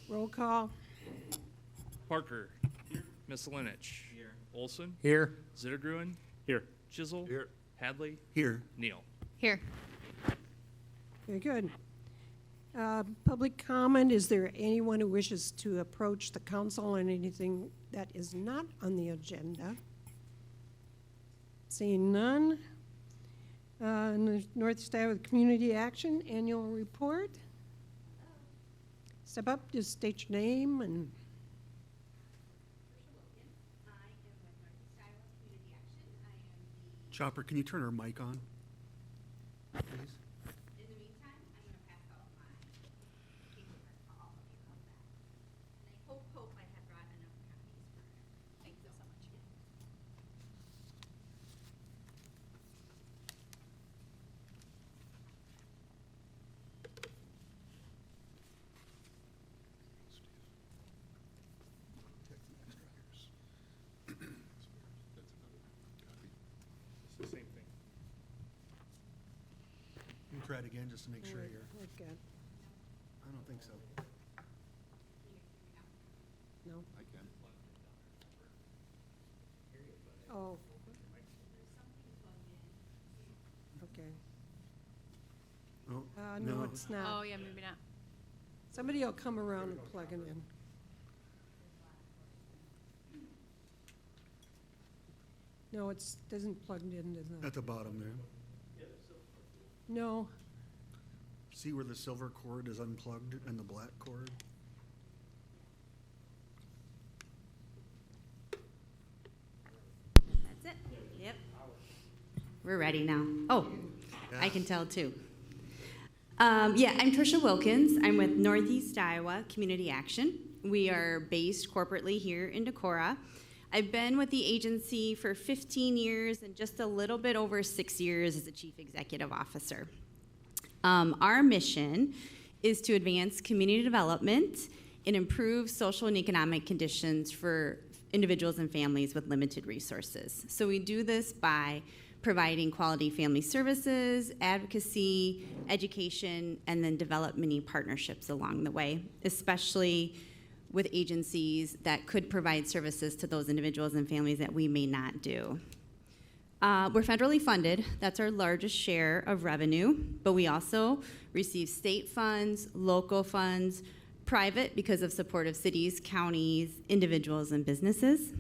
Roll call. Parker. Here. Miscelenich. Here. Olson. Here. Zittergruen. Here. Chisel. Here. Hadley. Here. Neal. Here. Very good. Public comment, is there anyone who wishes to approach the council on anything that is not on the agenda? Seeing none. Northeast Iowa Community Action Annual Report. Step up, just state your name and. Chopper, can you turn her mic on, please? In the meantime, I'm going to pass out my paperwork to all of you. How's that? And I hope I have brought enough copies for it. Thank you so much. It's the same thing. You can try it again just to make sure you're. We're good. I don't think so. No? I can. Oh. Okay. Oh, No, it's not. Oh, yeah, maybe not. Somebody will come around and plug it in. No, it doesn't plug it into the, At the bottom there. no, See where the silver cord is unplugged and the black cord? That's it. Yep. We're ready now. Oh, I can tell too. Yeah, I'm Tricia Wilkins. I'm with Northeast Iowa Community Action. We are based corporately here in Decorah. I've been with the agency for 15 years and just a little bit over 6 years as a chief executive officer. Our mission is to advance community development and improve social and economic conditions for individuals and families with limited resources. So we do this by providing quality family services, advocacy, education, and then develop many partnerships along the way, especially with agencies that could provide services to those individuals and families that we may not do. We're federally funded. That's our largest share of revenue, but we also receive state funds, local funds, private because of support of cities, counties, individuals, and businesses.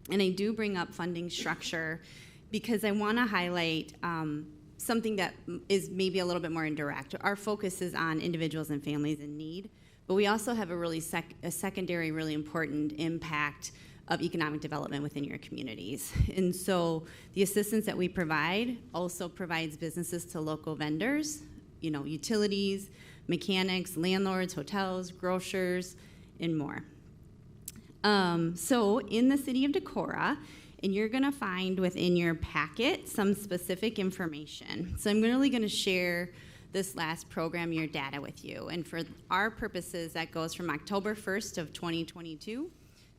And I do bring up funding structure because I want to highlight something that is maybe a little bit more indirect. Our focus is on individuals and families in need, but we also have a really secondary, really important impact of economic development within your communities. And so the assistance that we provide also provides businesses to local vendors, you know, utilities, mechanics, landlords, hotels, grocers, and more. So in the city of Decorah, and you're gonna find within your packet some specific information. So I'm really gonna share this last program year data with you. And for our purposes, that goes from October 1st of 2022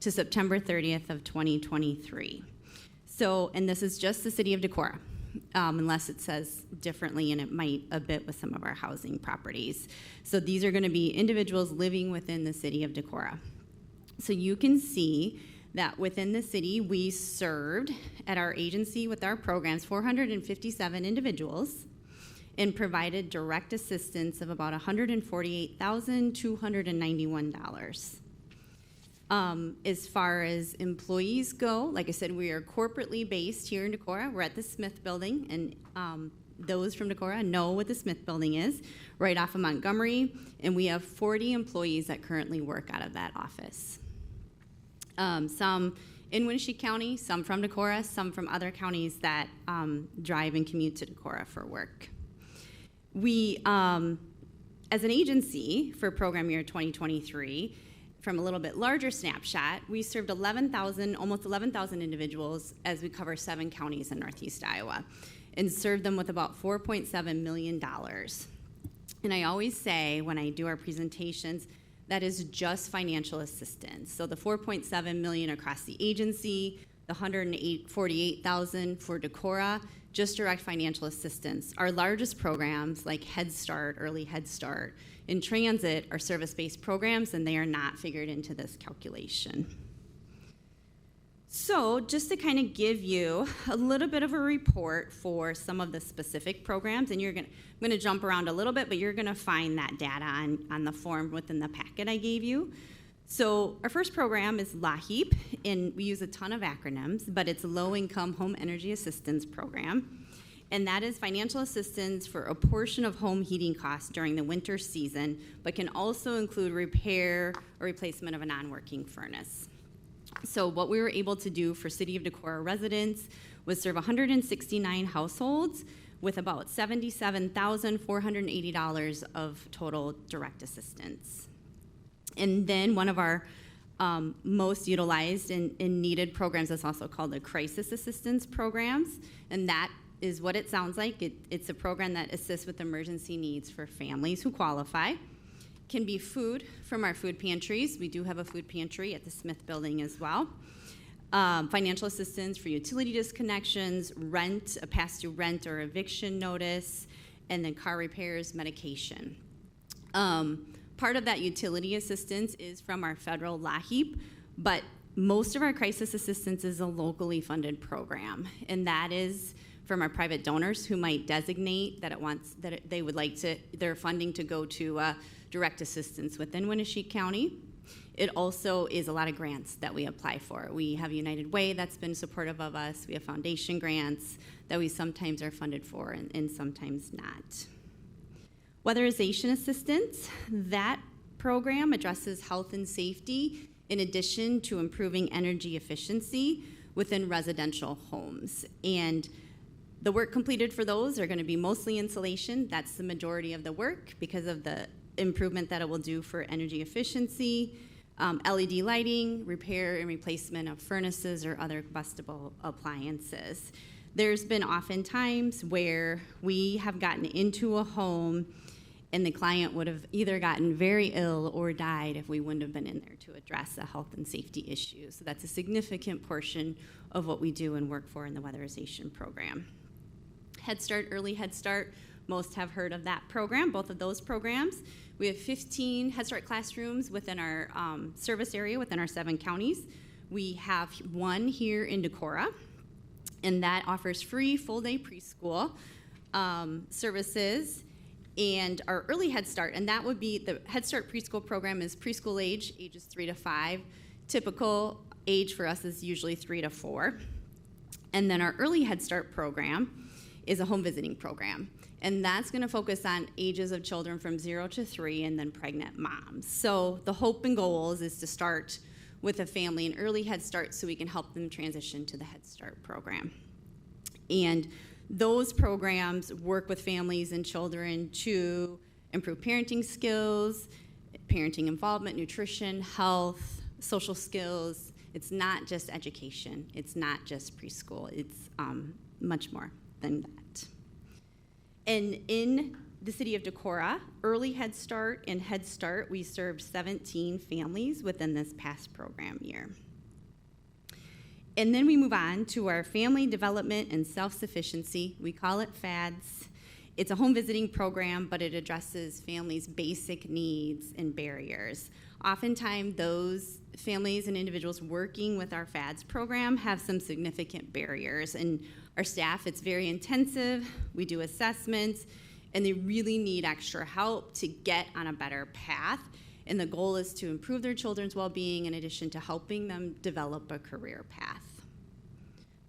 to September 30th of 2023. So, and this is just the city of Decorah, unless it says differently, and it might a bit with some of our housing properties. So these are gonna be individuals living within the city of Decorah. So you can see that within the city, we served at our agency with our programs 457 individuals and provided direct assistance of about $148,291. As far as employees go, like I said, we are corporately based here in Decorah. We're at the Smith Building, and those from Decorah know what the Smith Building is, right off of Montgomery, and we have 40 employees that currently work out of that office. Some in Winnebago County, some from Decorah, some from other counties that drive and commute to Decorah for work. We, as an agency for program year 2023, from a little bit larger snapshot, we served almost 11,000 individuals as we cover 7 counties in Northeast Iowa and served them with about $4.7 million. And I always say when I do our presentations, that is just financial assistance. So the $4.7 million across the agency, the $148,000 for Decorah just direct financial assistance. Our largest programs, like Head Start, Early Head Start, and Transit, are service-based programs, and they are not figured into this calculation. So just to kind of give you a little bit of a report for some of the specific programs, and I'm going to jump around a little bit, but you're going to find that data on the form within the packet I gave you. So our first program is LAHEAP, and we use a ton of acronyms, but it's Low Income Home Energy Assistance Program. And that is financial assistance for a portion of home heating costs during the winter season, but can also include repair or replacement of a non-working furnace. So what we were able to do for City of Decorah residents was serve 169 households with about $77,480 of total direct assistance. And then one of our most utilized and needed programs is also called the Crisis Assistance Programs, and that is what it sounds like. It's a program that assists with emergency needs for families who qualify. Can be food from our food pantries. We do have a food pantry at the Smith Building as well. Financial assistance for utility disconnections, rent, a past due rent or eviction notice, and then car repairs, medication. Part of that utility assistance is from our federal LAHEAP, but most of our crisis assistance is a locally funded program, and that is from our private donors who might designate that they would like their funding to go to direct assistance within Winneshiek County. It also is a lot of grants that we apply for. We have United Way that's been supportive of us. We have foundation grants that we sometimes are funded for and sometimes not. Weatherization assistance, that program addresses health and safety in addition to improving energy efficiency within residential homes. And the work completed for those are going to be mostly insulation. That's the majority of the work because of the improvement that it will do for energy efficiency, LED lighting, repair and replacement of furnaces or other combustible appliances. There's been often times where we have gotten into a home and the client would have either gotten very ill or died if we wouldn't have been in there to address a health and safety issue. So that's a significant portion of what we do and work for in the weatherization program. Head Start, Early Head Start, most have heard of that program, both of those programs. We have 15 Head Start classrooms within our service area, within our 7 counties. We have one here in Decorah, and that offers free full-day preschool services. And our Early Head Start, and that would be the Head Start preschool program is preschool age, ages 3 to 5. Typical age for us is usually 3 to 4. And then our Early Head Start program is a home visiting program. And that's going to focus on ages of children from 0 to 3 and then pregnant moms. So the hope and goals is to start with a family in Early Head Start so we can help them transition to the Head Start program. And those programs work with families and children to improve parenting skills, parenting involvement, nutrition, health, social skills. It's not just education. It's not just preschool. It's much more than that. And in the City of Decorah, Early Head Start and Head Start, we served 17 families within this past program year. And then we move on to our Family Development and Self-Sufficiency. We call it FADS. It's a home visiting program, but it addresses families' basic needs and barriers. Oftentimes, those families and individuals working with our FADS program have some significant barriers. And our staff, it's very intensive. We do assessments, and they really need extra help to get on a better path. And the goal is to improve their children's well-being in addition to helping them develop a career path.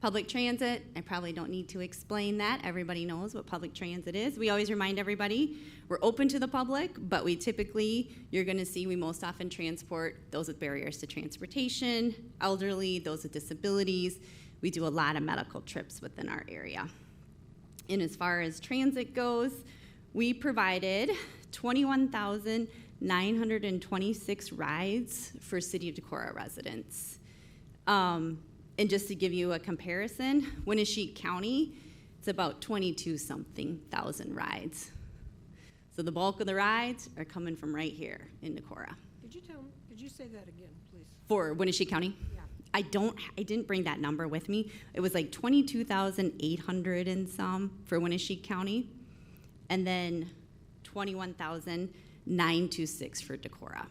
Public transit, I probably don't need to explain that. Everybody knows what public transit is. We always remind everybody we're open to the public, but we typically, you're going to see we most often transport those with barriers to transportation, elderly, those with disabilities. We do a lot of medical trips within our area. And as far as transit goes, we provided 21,926 rides for City of Decorah residents. And just to give you a comparison, Winneshiek County, it's about 22-something thousand rides. So the bulk of the rides are coming from right here in Decorah. Could you say that again, please? For Winneshiek County? Yeah. I didn't bring that number with me. It was like 22,800 and some for Winnebago County, and then 21,926 for Decorah.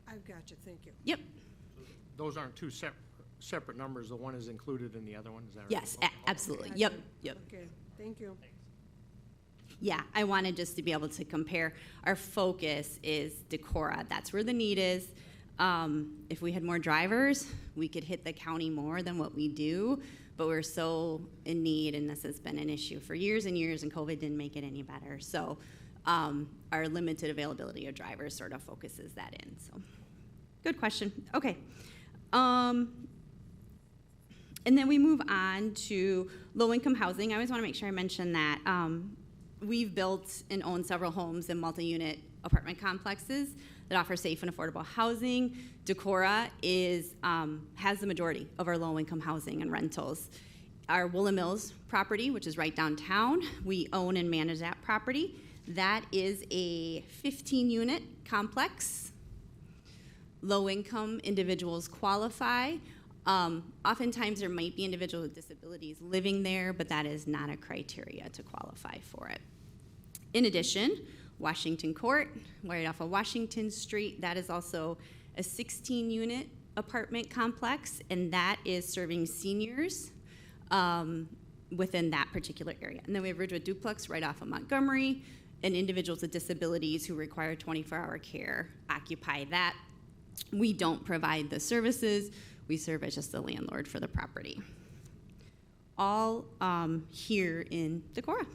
I've got you, thank you. Yep. Those aren't two separate numbers. The one is included in the other one, is that right? Yes, absolutely. Gotcha. Yep, yep. Okay, thank you. Yeah, I wanted just to be able to compare. Our focus is Decorah. That's where the need is. If we had more drivers, we could hit the county more than what we do, but we're so in need, and this has been an issue for years and years, and COVID didn't make it any better. So our limited availability of drivers sort of focuses that in. So good question. Okay. And then we move on to low-income housing. I always want to make sure I mention that. We've built and own several homes and multi-unit apartment complexes that offer safe and affordable housing. Decorah has the majority of our low-income housing and rentals. Our Woolen Mills property, which is right downtown, we own and manage that property. That is a 15-unit complex. Low-income individuals qualify. Oftentimes there might be individuals with disabilities living there, but that is not a criteria to qualify for it. In addition, Washington Court, right off of Washington Street, that is also a 16-unit apartment complex, and that is serving seniors within that particular area. And then we have Ridgewood Duplex right off of Montgomery, and individuals with disabilities who require 24-hour care occupy that. We don't provide the services. We serve as just the landlord for the property. All here in Decorah.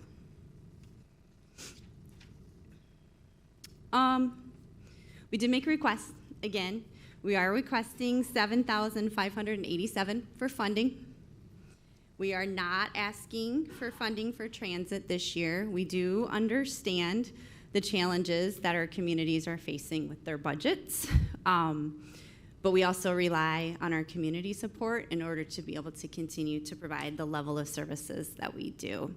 We did make a request. Again, we are requesting $7,587 for funding. We are not asking for funding for transit this year. We do understand the challenges that our communities are facing with their budgets. But we also rely on our community support in order to be able to continue to provide the level of services that we do.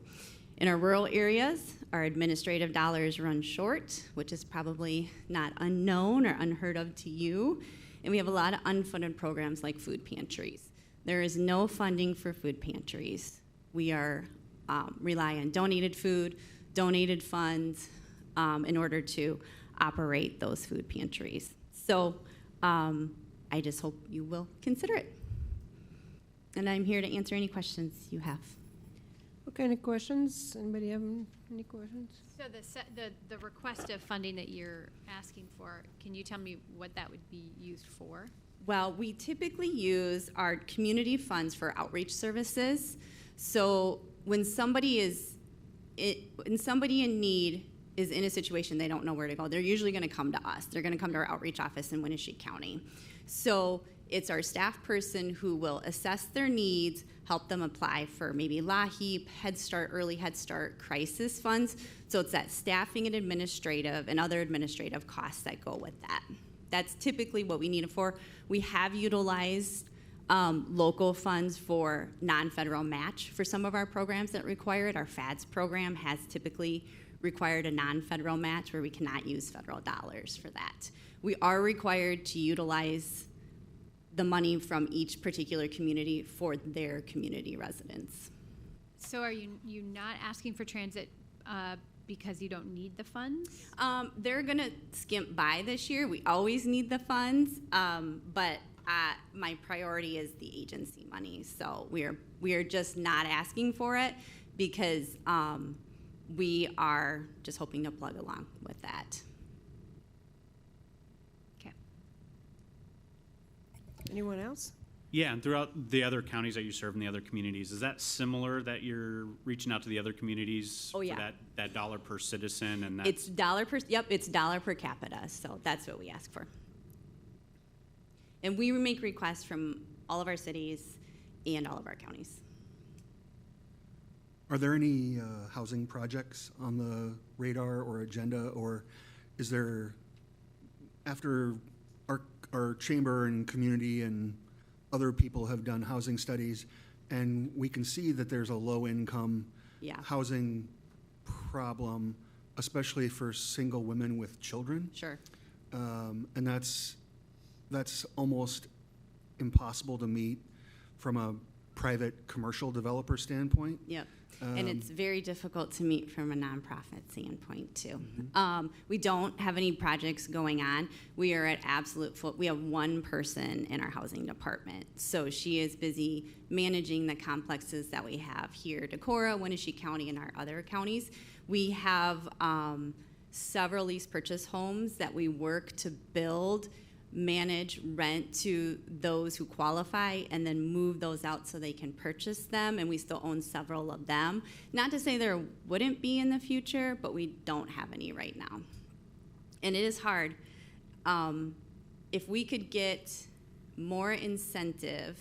In our rural areas, our administrative dollars run short, which is probably not unknown or unheard of to you. And we have a lot of unfunded programs like food pantries. There is no funding for food pantries. We rely on donated food, donated funds in order to operate those food pantries. So I just hope you will consider it. And I'm here to answer any questions you have. What kind of questions? Anybody have any questions? So the request of funding that you're asking for, can you tell me what that would be used for? Well, we typically use our community funds for outreach services. So when somebody in need is in a situation they don't know where to go, they're usually going to come to us. They're going to come to our outreach office in Winnebago County. So it's our staff person who will assess their needs, help them apply for maybe LAHEAP, Head Start, Early Head Start, crisis funds. So it's that staffing and administrative and other administrative costs that go with that. That's typically what we need it for. We have utilized local funds for non-federal match for some of our programs that require it. Our FADS program has typically required a non-federal match where we cannot use federal dollars for that. We are required to utilize the money from each particular community for their community residents. So are you not asking for transit because you don't need the funds? They're gonna skimp by this year. We always need the funds, but my priority is the agency money. So we are just not asking for it because we are just hoping to plug along with that. Okay. Anyone else? Yeah, and throughout the other counties that you serve in the other communities, is that similar that you're reaching out to the other communities Oh, yeah. for that dollar per citizen and that? It's dollar per capita, so that's what we ask for. And we make requests from all of our cities and all of our counties. Are there any housing projects on the radar or agenda, or is there, after our chamber and community and other people have done housing studies, and we can see that there's a low-income Yeah. housing problem, especially for single women with children? Sure. And that's almost impossible to meet from a private commercial developer standpoint. Yep. And it's very difficult to meet from a nonprofit standpoint too. We don't have any projects going on. We are at absolute full. We have one person in our housing department, so she is busy managing the complexes that we have here, Decorah, Wenatchee County, and our other counties. We have several lease purchase homes that we work to build, manage, rent to those who qualify, and then move those out so they can purchase them, and we still own several of them. Not to say there wouldn't be in the future, but we don't have any right now. And it is hard. If we could get more incentive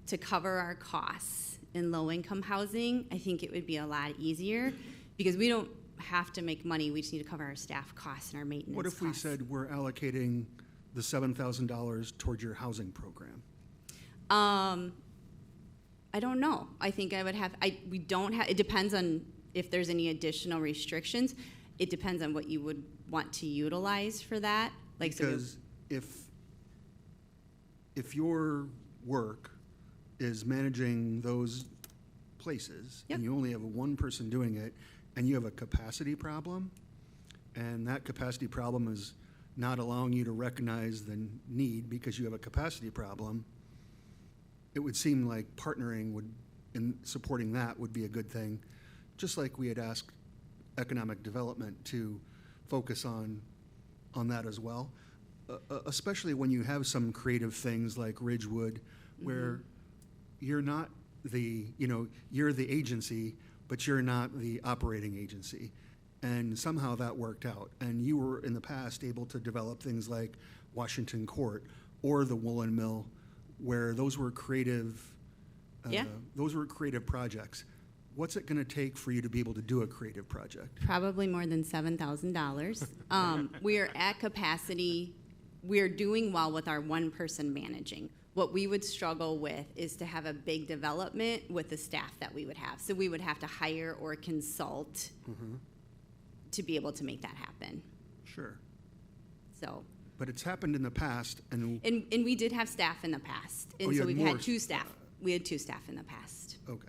to cover our costs in low-income housing, I think it would be a lot easier, because we don't have to make money, we just need to cover our staff costs and our maintenance What if we costs. said we're allocating the $7,000 towards your housing program? I don't know. I think I would have, we don't have, it depends on if there's any additional restrictions. It depends on what you would want to utilize for that. Like, Because if your work is managing those places, Yep. and you only have one person doing it, and you have a capacity problem, and that capacity problem is not allowing you to recognize the need because you have a capacity problem, it would seem like partnering would, in supporting that would be a good thing. Just like we had asked economic development to focus on that as well. Especially when you have some creative things like Ridgewood, where you're not the, you're the agency, but you're not the operating agency. And somehow that worked out. And you were in the past able to develop things like Washington Court or the Woolen Mill, where those were creative. Yeah. Those were creative projects. What's it going to take for you to be able to do a creative project? probably more than $7,000. We are at capacity. We are doing well with our one person managing. What we would struggle with is to have a big development with the staff that we would have. So we would have to hire or consult to be able to make that happen. Sure. So, But it's happened in the past, and and we did have staff in the past. And Oh, you so had we've more had two staff. We had two staff in the past. okay.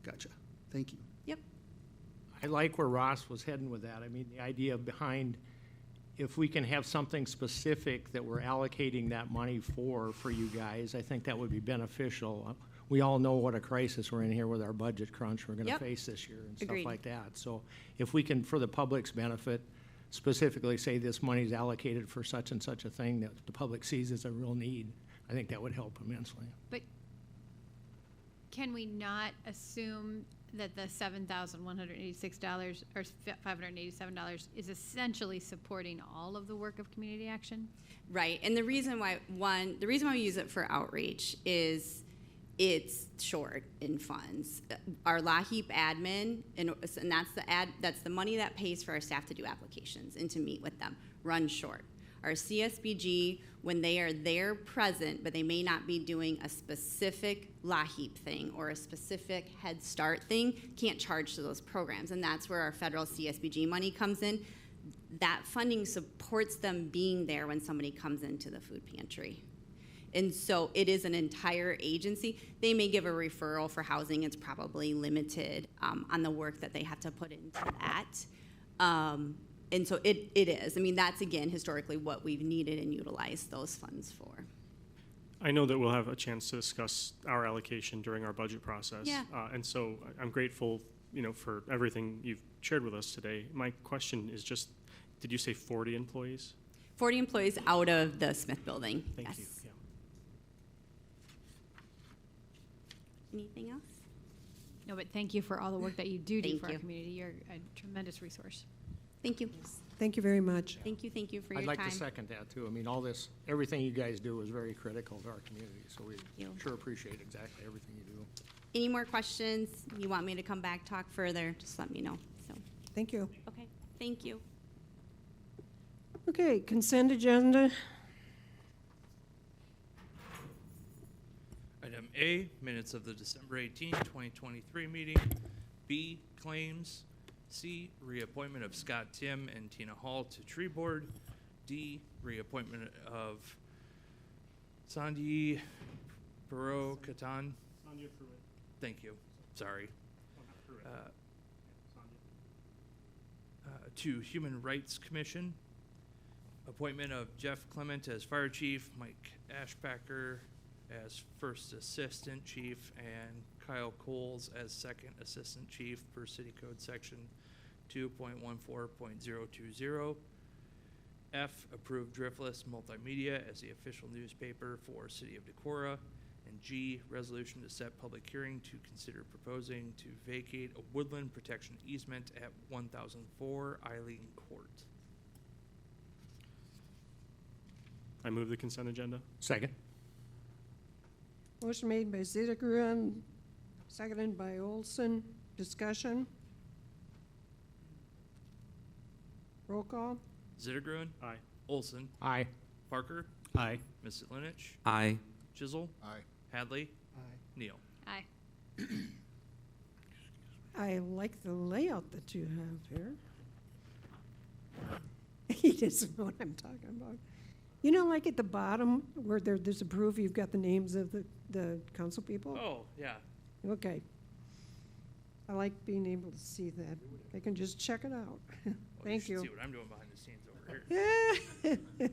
Gotcha. Thank you. Yep. I like where Ross was heading with that. I mean, the idea behind, if we can have something specific that we're allocating that money for you guys, I think that would be beneficial. We all know what a crisis we're in here with our budget crunch we're gonna Yep. face this year and stuff Agreed. like that. So if we can, for the public's benefit, specifically say this money's allocated for such and such a thing that the public sees as a real need, I think that would help immensely. But can we not assume that the $7,186 or $587 is essentially supporting all of the work of community action? Right. And the reason why we use it for outreach is it's short in funds. Our LAHEAP admin, and that's the money that pays for our staff to do applications and to meet with them, runs short. Our CSBG, when they are there present, but they may not be doing a specific LAHEAP thing or a specific Head Start thing, can't charge to those programs. And that's where our federal CSBG money comes in. That funding supports them being there when somebody comes into the food pantry. And so it is an entire agency. They may give a referral for housing. It's probably limited on the work that they have to put into that. And so it is. I mean, that's, again, historically what we've needed and utilized those funds for. I know that we'll have a chance to discuss our allocation during our budget process. Yeah. And so I'm grateful, for everything you've shared with us today. My question is just, did you say 40 employees? 40 employees out of the Smith building. Thank Yes. you. Yeah. Anything else? No, but thank you for all the work that you do Thank for our you. community. You're a tremendous resource. Thank you. Thank you very much. Thank you for your I'd like time. to second that too. I mean, all this, everything you guys do is very critical to our community, so we you. sure appreciate exactly everything you do. Any more questions? You want me to come back, talk further, just let me know. So, Thank you. okay, thank you. Okay, consent agenda. Item A, minutes of the December 18, 2023 meeting. B, claims. C, reappointment of Scott Tim and Tina Hall to Tree Board. D, reappointment of Sandy Baro Katan. Thank you. Sorry. To Human Rights Commission, appointment of Jeff Clement as Fire Chief, Mike Ashbacker as First Assistant Chief, and Kyle Coles as Second Assistant Chief per City Code Section 2.14.020. F, approved Driftless Multimedia as the official newspaper for City of Decorah. And G, resolution to set public hearing to consider proposing to vacate a woodland protection easement at 1004 Eileen Court. I move the consent agenda. Second. Motion made by Decorah, seconded by Olson. Discussion? Roll call? Zittergruen? Aye. Olson? Aye. Parker? Aye. Mrs. Linich? Aye. Chisel? Aye. Hadley? Neal? Aye. I like the layout that you have here. He doesn't know what I'm talking about. You know, like at the bottom where there's a proof, you've got the names of the council people? Oh, yeah. Okay. I like being able to see that. I can just check it out. Thank you. you. should see what I'm doing behind the scenes over here.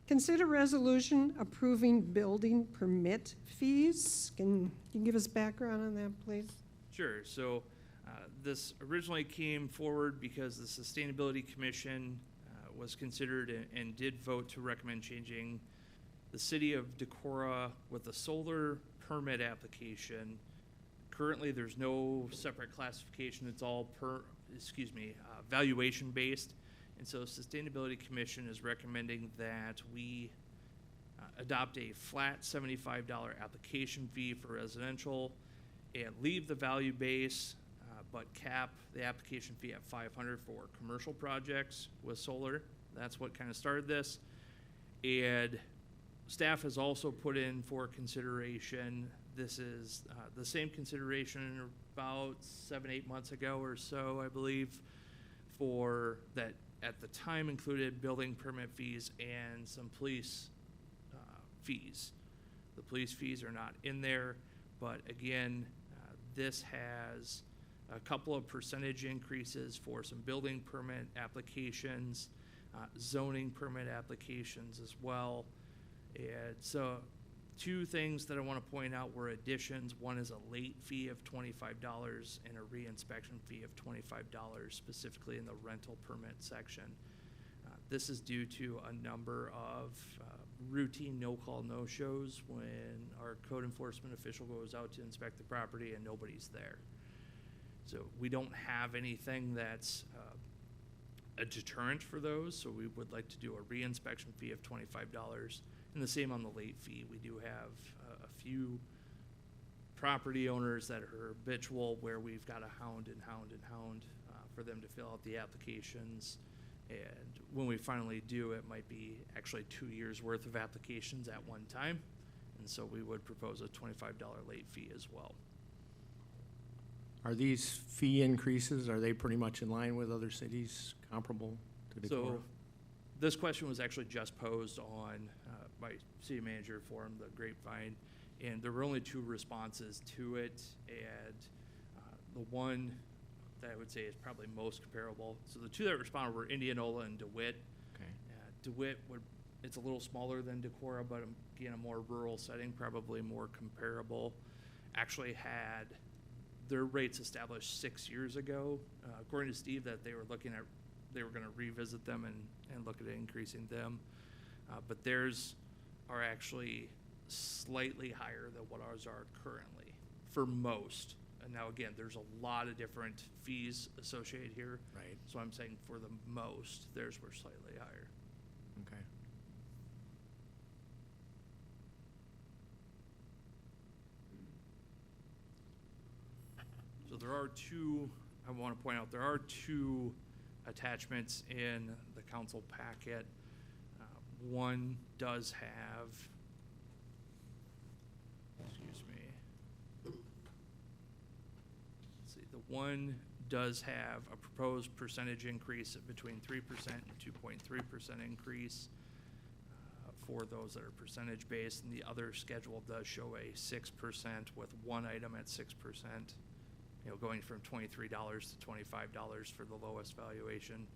Consider resolution approving building permit fees. Can you give us background on that, please? Sure. So this originally came forward because the Sustainability Commission was considered and did vote to recommend changing the City of Decorah with a solar permit application. Currently, there's no separate classification. It's all valuation based. And so Sustainability Commission is recommending that we adopt a flat $75 application fee for residential and leave the value base, but cap the application fee at $500 for commercial projects with solar. That's what kind of started this. And staff has also put in for consideration, this is the same consideration about 7-8 months ago or so, I believe, for that at the time included building permit fees and some police fees. The police fees are not in there, but again, this has a couple of percentage increases for some building permit applications, zoning permit applications as well. And so two things that I want to point out were additions. One is a late fee of $25 and a re-inspection fee of $25, specifically in the rental permit section. This is due to a number of routine no-call, no-shows when our code enforcement official goes out to inspect the property and nobody's there. So we don't have anything that's a deterrent for those, so we would like to do a re-inspection fee of $25. And the same on the late fee. We do have a few property owners that are habitual where we've got to hound for them to fill out the applications. And when we finally do, it might be actually 2 years worth of applications at one time. And so we would propose a $25 late fee as well. Are these fee increases, are they pretty much in line with other cities comparable to Decorah? So this question was actually just posed on my city manager forum, the Grapevine, and there were only 2 responses to it, and the one that I would say is probably most comparable. So the 2 that responded were Indianola and DeWitt. Okay. DeWitt it's a little smaller than Decorah, but again, a more rural setting, probably more comparable. Actually had their rates established 6 years ago, according to Steve, that they were looking at, they were going to revisit them and look at increasing them. But theirs are actually slightly higher than what ours are currently for most. And now again, there's a lot of different fees associated here. Right. So I'm saying for the most, theirs were slightly higher. Okay. So there are 2, I want to point out, there are 2 attachments in the council packet. One does have, excuse me, let's see, the one does have a proposed percentage increase of between 3% and 2.3% increase for those that are percentage based, and the other schedule does show a 6% with one item at 6%, going from $23 to $25 for the lowest valuation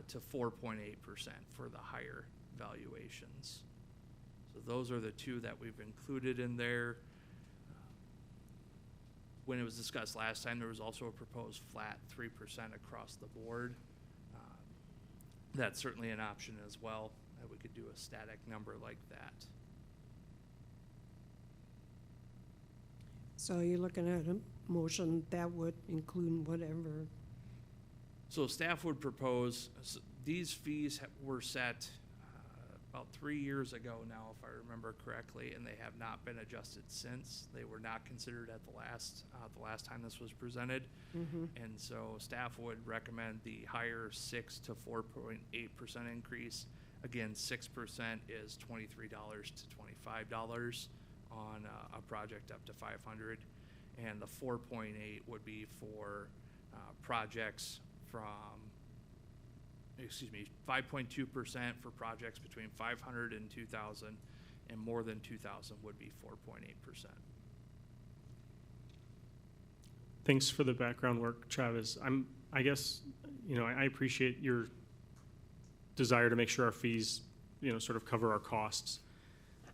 to 4.8% for the higher valuations. So those are the two that we've included in there. When it was discussed last time, there was also a proposed flat 3% across the board. That's certainly an option as well, that we could do a static number like that. So you're looking at a motion that would include whatever. So staff would propose, these fees were set about 3 years ago now, if I remember correctly, and they have not been adjusted since. They were not considered at the last time this was presented. And so staff would recommend the higher 6 to 4.8% increase. Again, 6% is $23 to $25 on a project up to 500, and the 4.8 would be for projects from 5.2% for projects between 500 and 2,000, and more than 2,000 would be 4.8%. Thanks for the background work, Travis. I guess, I appreciate your desire to make sure our fees, sort of cover our costs.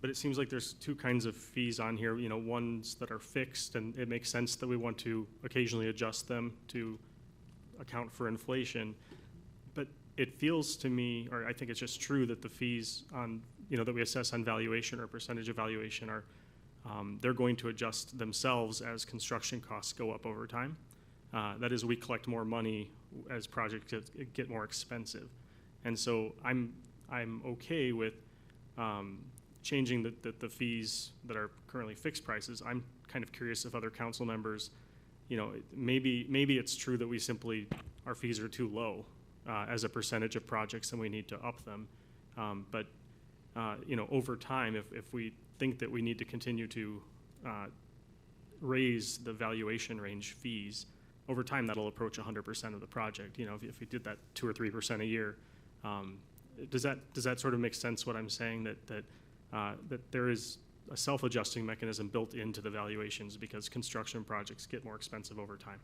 But it seems like there's two kinds of fees on here, ones that are fixed, and it makes sense that we want to occasionally adjust them to account for inflation. But it feels to me, or I think it's just true, that the fees on, that we assess on valuation or percentage of valuation are, they're going to adjust themselves as construction costs go up over time. That is, we collect more money as projects get more expensive. And so I'm okay with changing the fees that are currently fixed prices. I'm kind of curious if other council members, maybe it's true that we simply, our fees are too low as a percentage of projects and we need to up them. But over time, if we think that we need to continue to raise the valuation range fees, over time that'll approach 100% of the project. If we did that 2 or 3% a year, does that sort of make sense? What I'm saying, that there is a self-adjusting mechanism built into the valuations because construction projects get more expensive over time,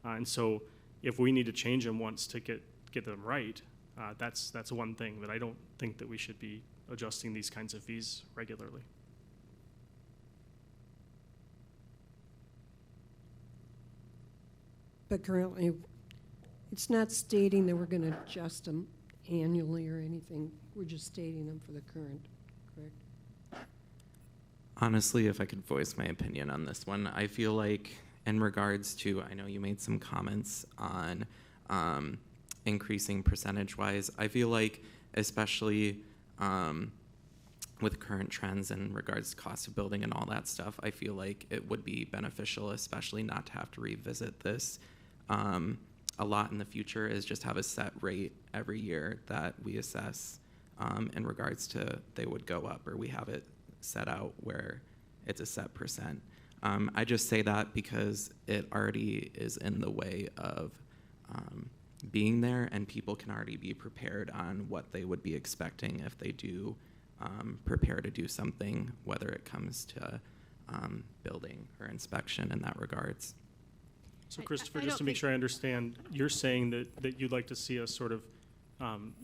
and so if we need to change them once to get them right, that's one thing. But I don't think that we should be adjusting these kinds of fees regularly. But currently, it's not stating that we're going to adjust them annually or anything. We're just stating them for the current, correct? Honestly, if I could voice my opinion on this one, I feel like in regards to, I know you made some comments on increasing percentage-wise. I feel like, especially with current trends in regards to cost of building and all that stuff, I feel like it would be beneficial, especially not to have to revisit this a lot in the future, is just have a set rate every year that we assess in regards to they would go up, or we have it set out where it's a set percent. I just say that because it already is in the way of being there, and people can already be prepared on what they would be expecting if they do prepare to do something, whether it comes to building or inspection in that regards. So Christopher, just to make sure I understand, you're saying that you'd like to see us sort of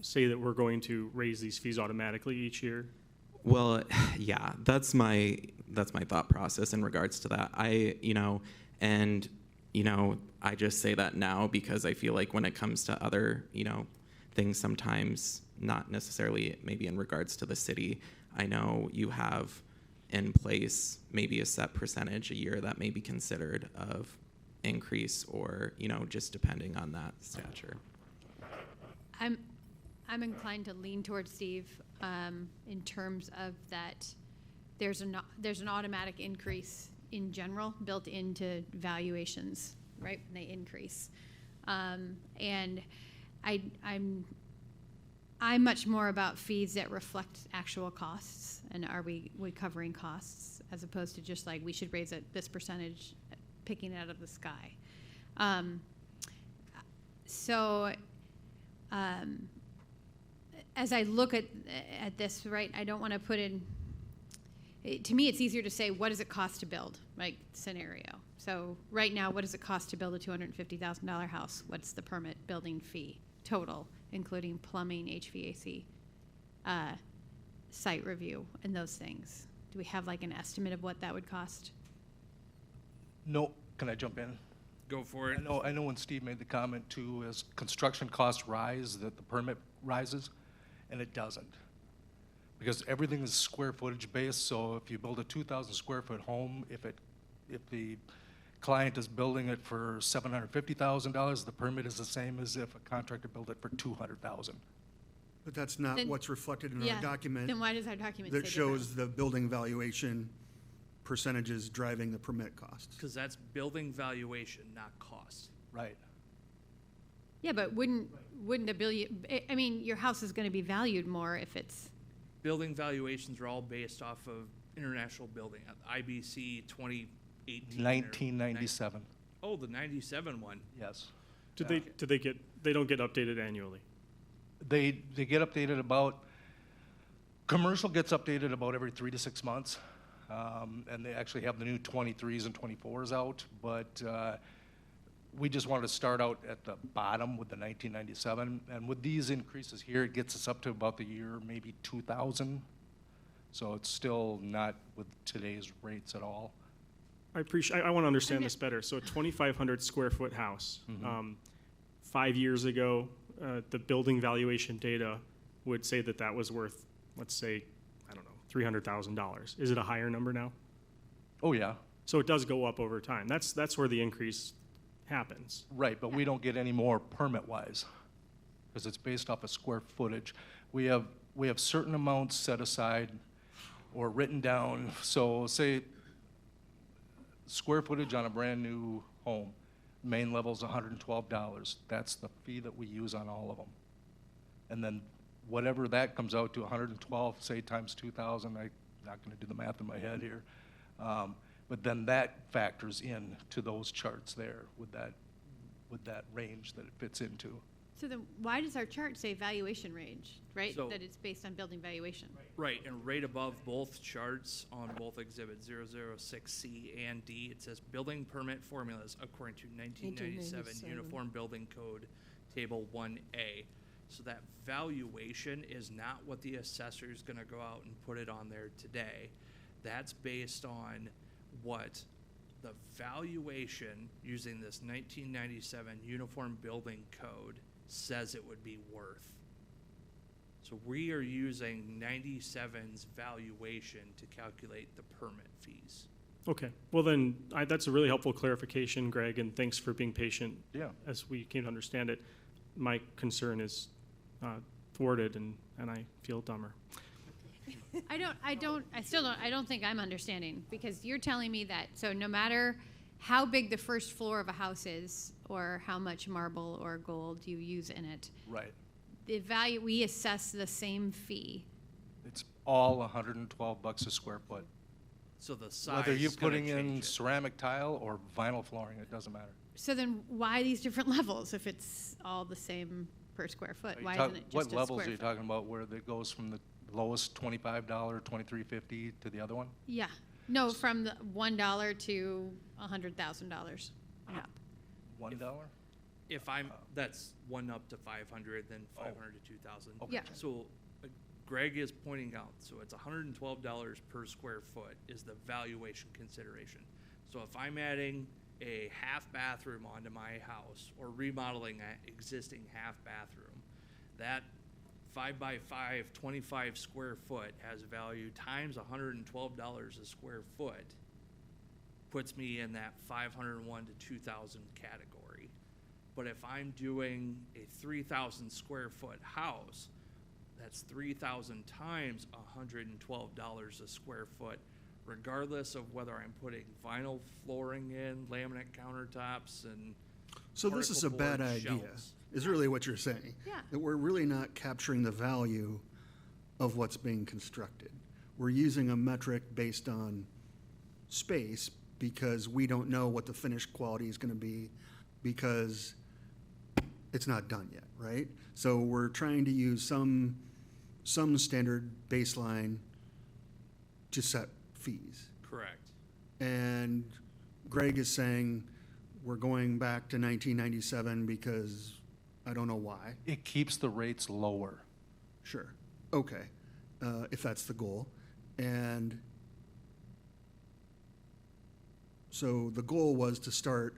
say that we're going to raise these fees automatically each year? Well, yeah, that's my thought process in regards to that. I just say that now because I feel like when it comes to other, things sometimes, not necessarily maybe in regards to the city, I know you have in place maybe a set percentage a year that may be considered of increase, or, just depending on that stature. I'm inclined to lean towards Steve in terms of that there's an automatic increase in general built into valuations, right, when they increase. And I'm much more about fees that reflect actual costs, and are we covering costs, as opposed to just like we should raise it this percentage, picking it out of the sky. as I look at this, right, I don't want to put in, to me, it's easier to say, what does it cost to build, like, scenario. So right now, what does it cost to build a $250,000 house? What's the permit building fee total, including plumbing, HVAC, site review, and those things? Do we have like an estimate of what that would cost? No, can I jump in? Go for it. I know when Steve made the comment too, as construction costs rise, that the permit rises, and it doesn't. Because everything is square footage based, so if you build a 2,000 square foot home, if the client is building it for $750,000, the permit is the same as if a contractor built it for $200,000. But that's not Then- what's reflected in Yeah, our document then why does our document that say shows the building valuation percentages driving the permit costs. Because that's building valuation, not cost. Right. Yeah, but wouldn't a billion, I mean, your house is going to be valued more if it's, Building valuations are all based off of International Building, IBC 2018. or 1997, Oh, the 97 one. yes. They don't get updated annually? They get updated about, commercial gets updated about every 3 to 6 months. And they actually have the new 23s and 24s out, but we just wanted to start out at the bottom with the 1997. And with these increases here, it gets us up to about the year maybe 2000. So it's still not with today's rates at all. I want to understand this better. So a 2,500 square foot house, 5 years ago, the building valuation data would say that was worth, let's say, I don't know, $300,000. Is it a higher number now? Oh, yeah. So it does go up over time. That's where the increase happens. Right, but we don't get any more permit-wise, because it's based off of square footage. We have certain amounts set aside or written down. So say square footage on a brand-new home, main level's $112. That's the fee that we use on all of them. And then whatever that comes out to, 112, say times 2,000, I'm not going to do the math in my head here. But then that factors in to those charts there with that range that it fits into. so then why does our chart say valuation range, right? So- That it's based on building valuation? Right, and right above both charts on both exhibits 006C and D, it says building permit formulas according to 1997 1997. Uniform Building Code, Table 1A. So that valuation is not what the assessor is gonna go out and put it on there today. That's based on what the valuation using this 1997 Uniform Building Code says it would be worth. So we are using 97's valuation to calculate the permit fees. Okay, well then, that's a really helpful clarification, Greg, and thanks for being patient Yeah. as we came to understand it. My concern is thwarted, and I feel dumber. I don't think I'm understanding, because you're telling me that, so no matter how big the first floor of a house is, or how much marble or gold you use in it, Right. the value, we assess the same fee. It's all $112 a square foot. So the size Whether you're is gonna putting in change it. ceramic tile or vinyl flooring, it doesn't matter. So then why these different levels if it's all the same per square foot? Are you Why talk- isn't it just What a levels square are you foot? talking about where it goes from the lowest $25, $23.50 to the other one? Yeah, no, from the $1 to $100,000 up. $1? If that's one up to 500, then 500 to 2,000. Okay. Yeah. So Greg is pointing out, so it's $112 per square foot is the valuation consideration. So if I'm adding a half bathroom onto my house or remodeling an existing half bathroom, that 5x5, 25 square foot has value times $112 a square foot, puts me in that 501 to 2,000 category. But if I'm doing a 3,000 square foot house, that's 3,000 times $112 a square foot, regardless of whether I'm putting vinyl flooring in, laminate countertops, and So this is a particle board bad idea, shelves. is really what you're saying. Yeah. That we're really not capturing the value of what's being constructed. We're using a metric based on space because we don't know what the finished quality is gonna be because it's not done yet, right? So we're trying to use some some standard baseline to set fees. Correct. And Greg is saying we're going back to 1997 because I don't know why. It keeps the rates lower. Sure. Okay. If that's the goal. And so the goal was to start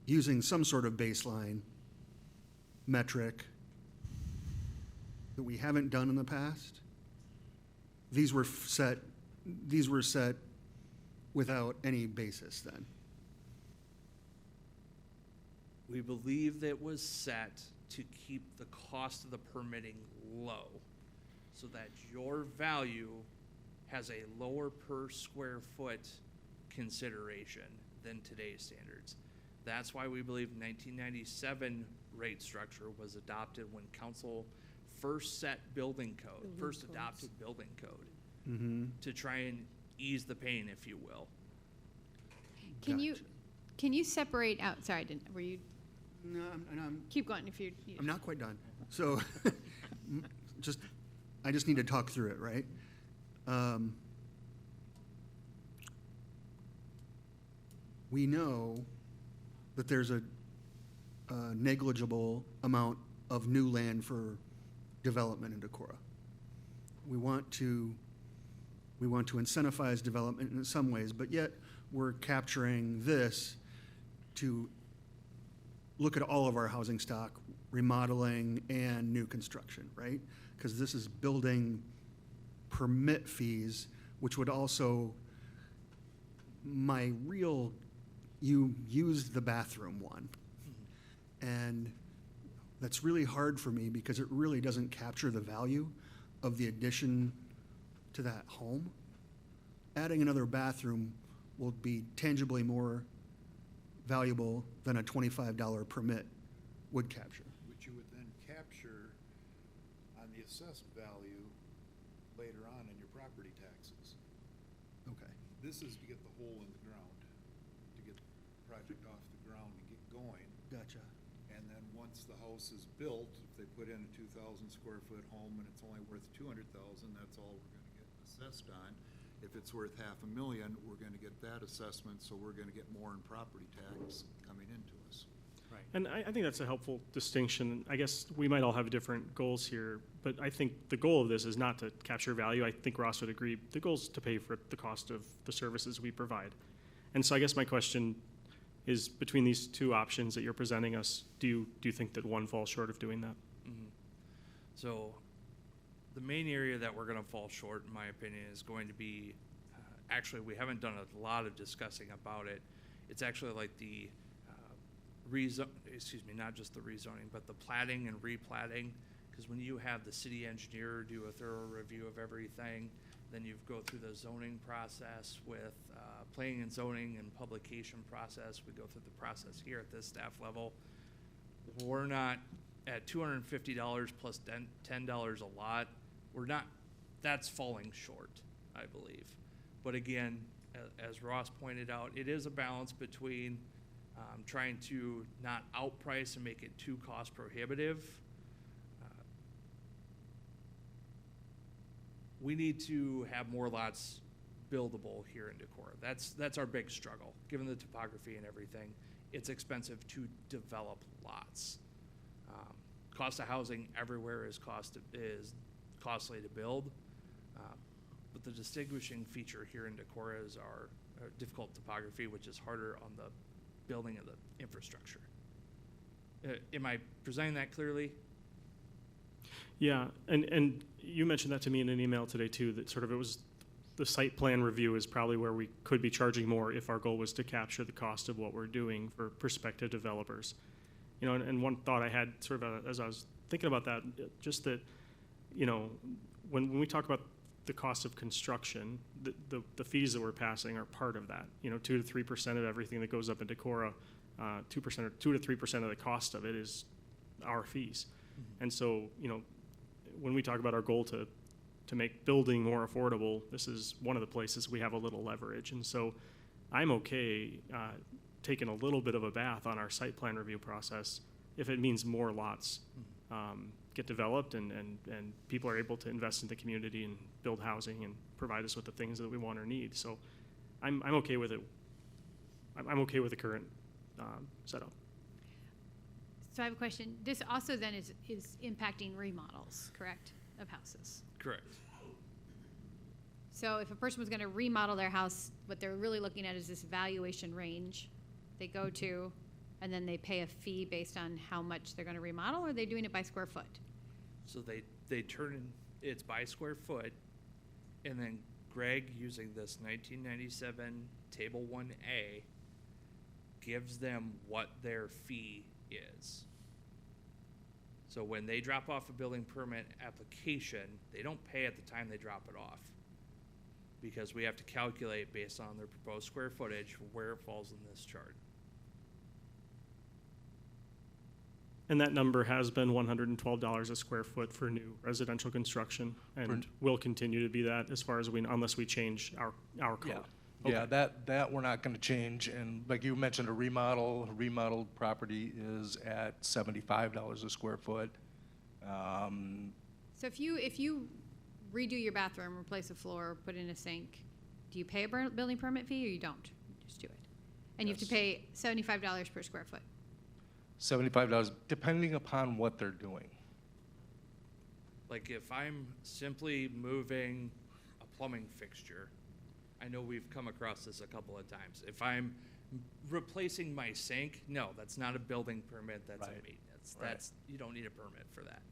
using some sort of baseline metric that we haven't done in the past. These were set without any basis then. We believe that was set to keep the cost of the permitting low so that your value has a lower per square foot consideration than today's standards. That's why we believe 1997 rate structure was adopted when council first set building code, first adopted building code, to try and ease the pain, if you will. Can you separate out, sorry, were you, No, keep going if you. I'm not quite done. So I just need to talk through it, right? We know that there's a negligible amount of new land for development in Decorah. We want to incentivize development in some ways, but yet we're capturing this to look at all of our housing stock, remodeling and new construction, right? Because this is building permit fees, which would also, you used the bathroom one. And that's really hard for me because it really doesn't capture the value of the addition to that home. Adding another bathroom will be tangibly more valuable than a $25 permit would capture. Which you would then capture on the assessed value later on in your property taxes. Okay. This is to get the hole in the ground, to get the project off the ground and get going. Gotcha. And then once the house is built, if they put in a 2,000 square foot home and it's only worth 200,000, that's all we're gonna get assessed on. If it's worth $500,000, we're gonna get that assessment, so we're gonna get more in property tax coming into us. Right. And I think that's a helpful distinction. I guess we might all have different goals here, but I think the goal of this is not to capture value. I think Ross would agree. The goal is to pay for the cost of the services we provide. And so I guess my question is, between these two options that you're presenting us, do you think that one falls short of doing that? Mm-hmm. So the main area that we're going to fall short, in my opinion, is going to be, actually, we haven't done a lot of discussing about it. It's actually like the not just the rezoning, but the platting and replatting. Because when you have the city engineer do a thorough review of everything, then you go through the zoning process with planning and zoning and publication process. We go through the process here at this staff level. We're not at $250 plus $10 a lot. We're not, that's falling short, I believe. But again, as Ross pointed out, it is a balance between trying to not outprice and make it too cost prohibitive. We need to have more lots buildable here in Decorah. That's our big struggle, given the topography and everything. It's expensive to develop lots. Cost of housing everywhere is costly to build, but the distinguishing feature here in Decorah is our difficult topography, which is harder on the building of the infrastructure. Am I presenting that clearly? Yeah, and you mentioned that to me in an email today too, that sort of it was the site plan review is probably where we could be charging more if our goal was to capture the cost of what we're doing for prospective developers. You know, and one thought I had sort of as I was thinking about that, just that, you know, when we talk about the cost of construction, the fees that we're passing are part of that. You know, 2 to 3% of everything that goes up in Decorah, 2 to 3% of the cost of it is our fees. Mm-hmm. And so, you know, when we talk about our goal to make building more affordable, this is one of the places we have a little leverage. And so I'm okay taking a little bit of a bath on our site plan review process if it means more lots get developed and people are able to invest in the community and build housing and provide us with the things that we want or need. So I'm okay with it. I'm okay with the current setup. So I have a question. This also then is impacting remodels, correct, of houses? Correct. So if a person was gonna remodel their house, what they're really looking at is this valuation range they go to, and then they pay a fee based on how much they're gonna remodel, or are they doing it by square foot? So they turn in, it's by square foot, and then Greg, using this 1997 Table 1A, gives them what their fee is. So when they drop off a building permit application, they don't pay at the time they drop it off, because we have to calculate based on their proposed square footage where it falls in this chart. And that number has been $112 a square foot for new residential construction, and will continue to be that as far as unless we change our code. Yeah. Okay. Yeah, that we're not gonna change, and like you mentioned, a remodeled property is at $75 a square foot. So if you redo your bathroom, replace a floor, put in a sink, do you pay a building permit fee, or you don't? You just do it? And you have to pay $75 per square foot? $75, depending upon what they're doing. Like if I'm simply moving a plumbing fixture, I know we've come across this a couple of times. If I'm replacing my sink, no, that's not a building permit, that's a Right. maintenance. Right. You don't need a permit for that.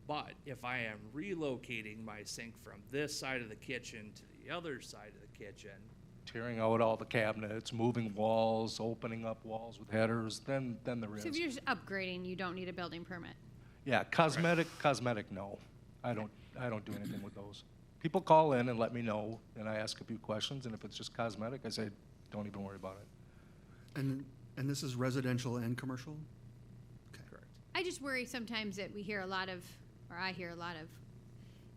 But if I am relocating my sink from this side of the kitchen to the other side of the kitchen, Tearing out all the cabinets, moving walls, opening up walls with headers, then there So if is. you're just upgrading, you don't need a building permit? Yeah, cosmetic, no. I don't do anything with those. People call in and let me know, and I ask a few questions, and if it's just cosmetic, I say, don't even worry about it. And this is residential and commercial? Okay. correct. I just worry sometimes that I hear a lot of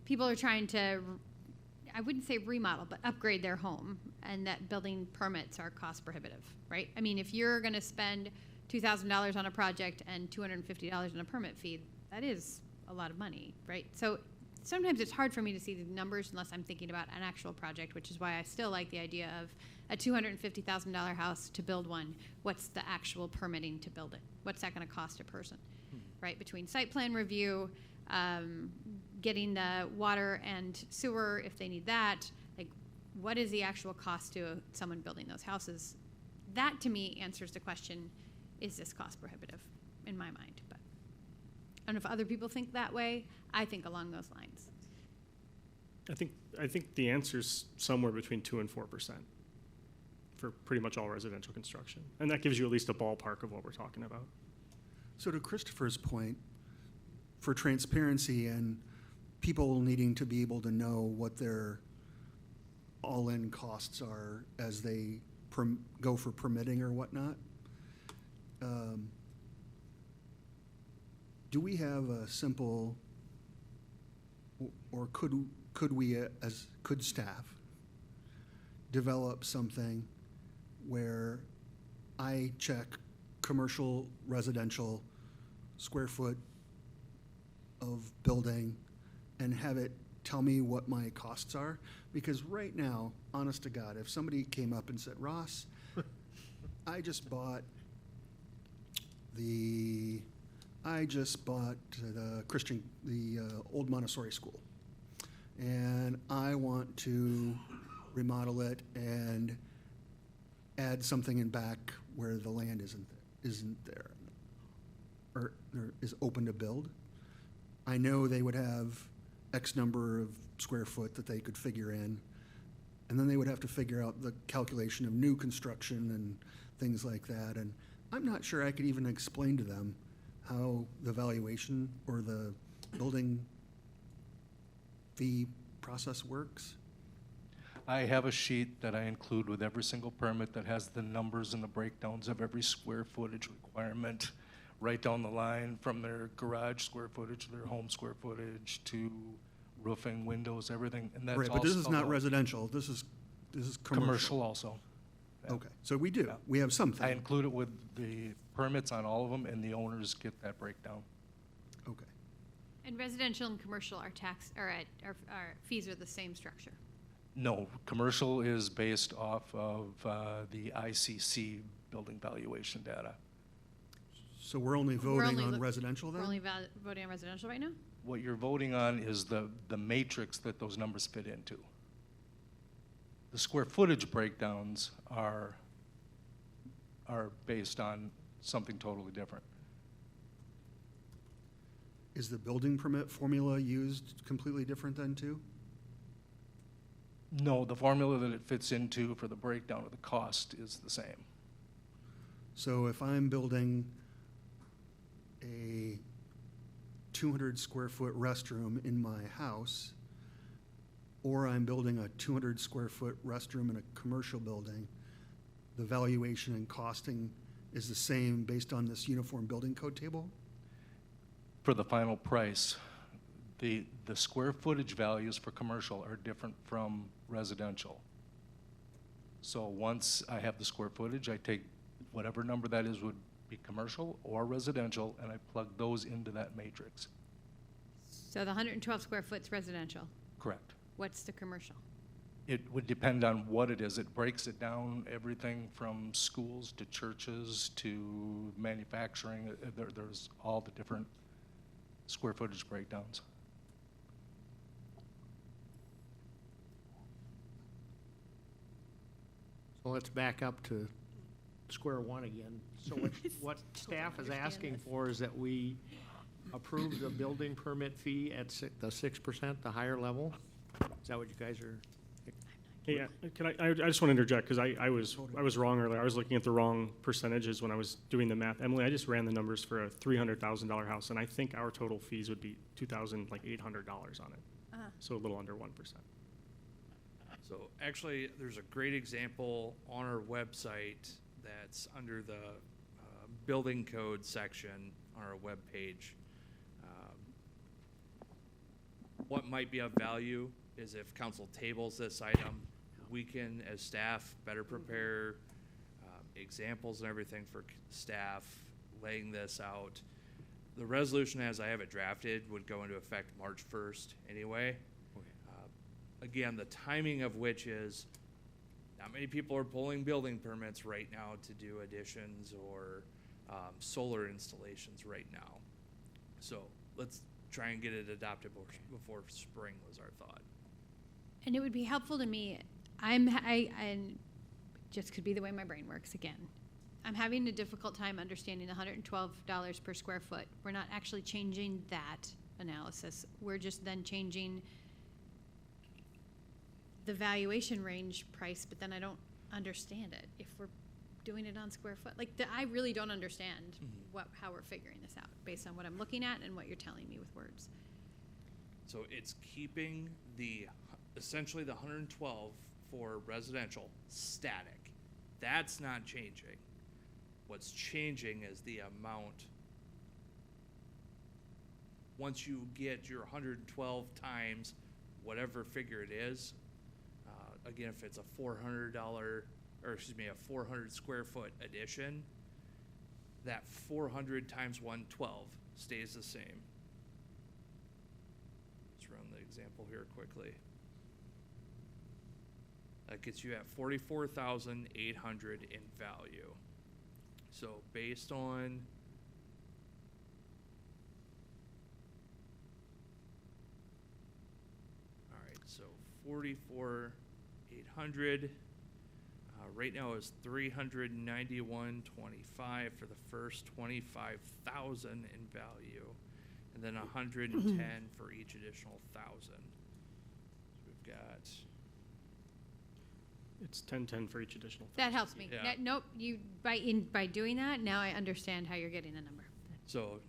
people are trying to, I wouldn't say remodel, but upgrade their home, and that building permits are cost prohibitive, right? I mean, if you're gonna spend $2,000 on a project and $250 on a permit fee, that is a lot of money, right? So sometimes it's hard for me to see the numbers unless I'm thinking about an actual project, which is why I still like the idea of a $250,000 house to build one. What's the actual permitting to build it? What's that gonna cost a person, right? Between site plan review, getting the water and sewer if they need that, like what is the actual cost to someone building those houses? That to me answers the question, is this cost prohibitive in my mind? But I don't know if other people think that way. I think along those lines. I think the answer's somewhere between 2% and 4% for pretty much all residential construction. And that gives you at least a ballpark of what we're talking about. So to Christopher's point, for transparency and people needing to be able to know what their all-in costs are as they go for permitting or whatnot, do we have a simple, or could we, could staff develop something where I check commercial, residential, square foot of building and have it tell me what my costs are? Because right now, honest to God, if somebody came up and said, Ross, I just bought the old Montessori school, and I want to remodel it and add something in back where the land isn't there, or is open to build. I know they would have X number of square foot that they could figure in, and then they would have to figure out the calculation of new construction and things like that. And I'm not sure I could even explain to them how the valuation or the building fee process works. I have a sheet that I include with every single permit that has the numbers and the breakdowns of every square footage requirement, right down the line from their garage square footage, their home square footage, to roofing, windows, everything, and that's all Right, but this is spelled not out. residential, this is commercial. Commercial also. Yeah. Okay, so we do, Yeah. we have I something. include it with the permits on all of them, and the owners get that breakdown. Okay. And residential and commercial our fees are the same structure. No, commercial is based off of the ICC building valuation data. So we're only We're voting only on look- residential then? We're only voting on residential right now? What you're voting on is the matrix that those numbers fit into. The square footage breakdowns are based on something totally different. Is the building permit formula used completely different then too? No, the formula that it fits into for the breakdown of the cost is the same. So if I'm building a 200 square foot restroom in my house, or I'm building a 200 square foot restroom in a commercial building, the valuation and costing is the same based on this uniform building code table? For the final price, the square footage values for commercial are different from residential. So once I have the square footage, I take whatever number that is would be commercial or residential, and I plug those into that matrix. So the 112 square foot's residential. Correct. What's the commercial? It would depend on what it is. It breaks it down, everything from schools to churches to manufacturing. There's all the different square footage breakdowns. So let's back up to square one again. So what staff is asking for is that we approve the building permit fee at the 6%, the higher level? Is that what you guys are? Hey, I just want to interject, because I was wrong earlier. I was looking at the wrong percentages when I was doing the math. Emily, I just ran the numbers for a $300,000 house, and I think our total fees would be $2,800 on it. So a little under 1%. So actually, there's a great example on our website that's under the building code section on our webpage. What might be of value is if council tables this item, we can, as staff, better prepare examples and everything for staff, laying this out. The resolution, as I have it drafted, would go into effect March 1st anyway. Again, the timing of which is, not many people are pulling building permits right now to do additions or solar installations right now. So let's try and get it adopted before spring was our thought. And it would be helpful to me, and just could be the way my brain works again. I'm having a difficult time understanding the $112 per square foot. We're not actually changing that analysis. We're just then changing the valuation range price, but then I don't understand it if we're doing it on square foot. Like, I really don't understand how we're figuring this out based on what I'm looking at and what you're telling me with words. So it's keeping essentially the 112 for residential static. That's not changing. What's changing is the amount. Once you get your 112 times whatever figure it is, again, if it's a $400 square foot addition, that 400 times 112 stays the same. Let's run the example here quickly. That gets you at $44,800 in value. So based on all right, so 44,800 right now is $391.25 for the first 25,000 in value, and then 110 for each additional 1,000. So we've got. It's 1010 for each additional. That helps me. Yeah. Nope. By doing that, now I understand how you're getting the number. So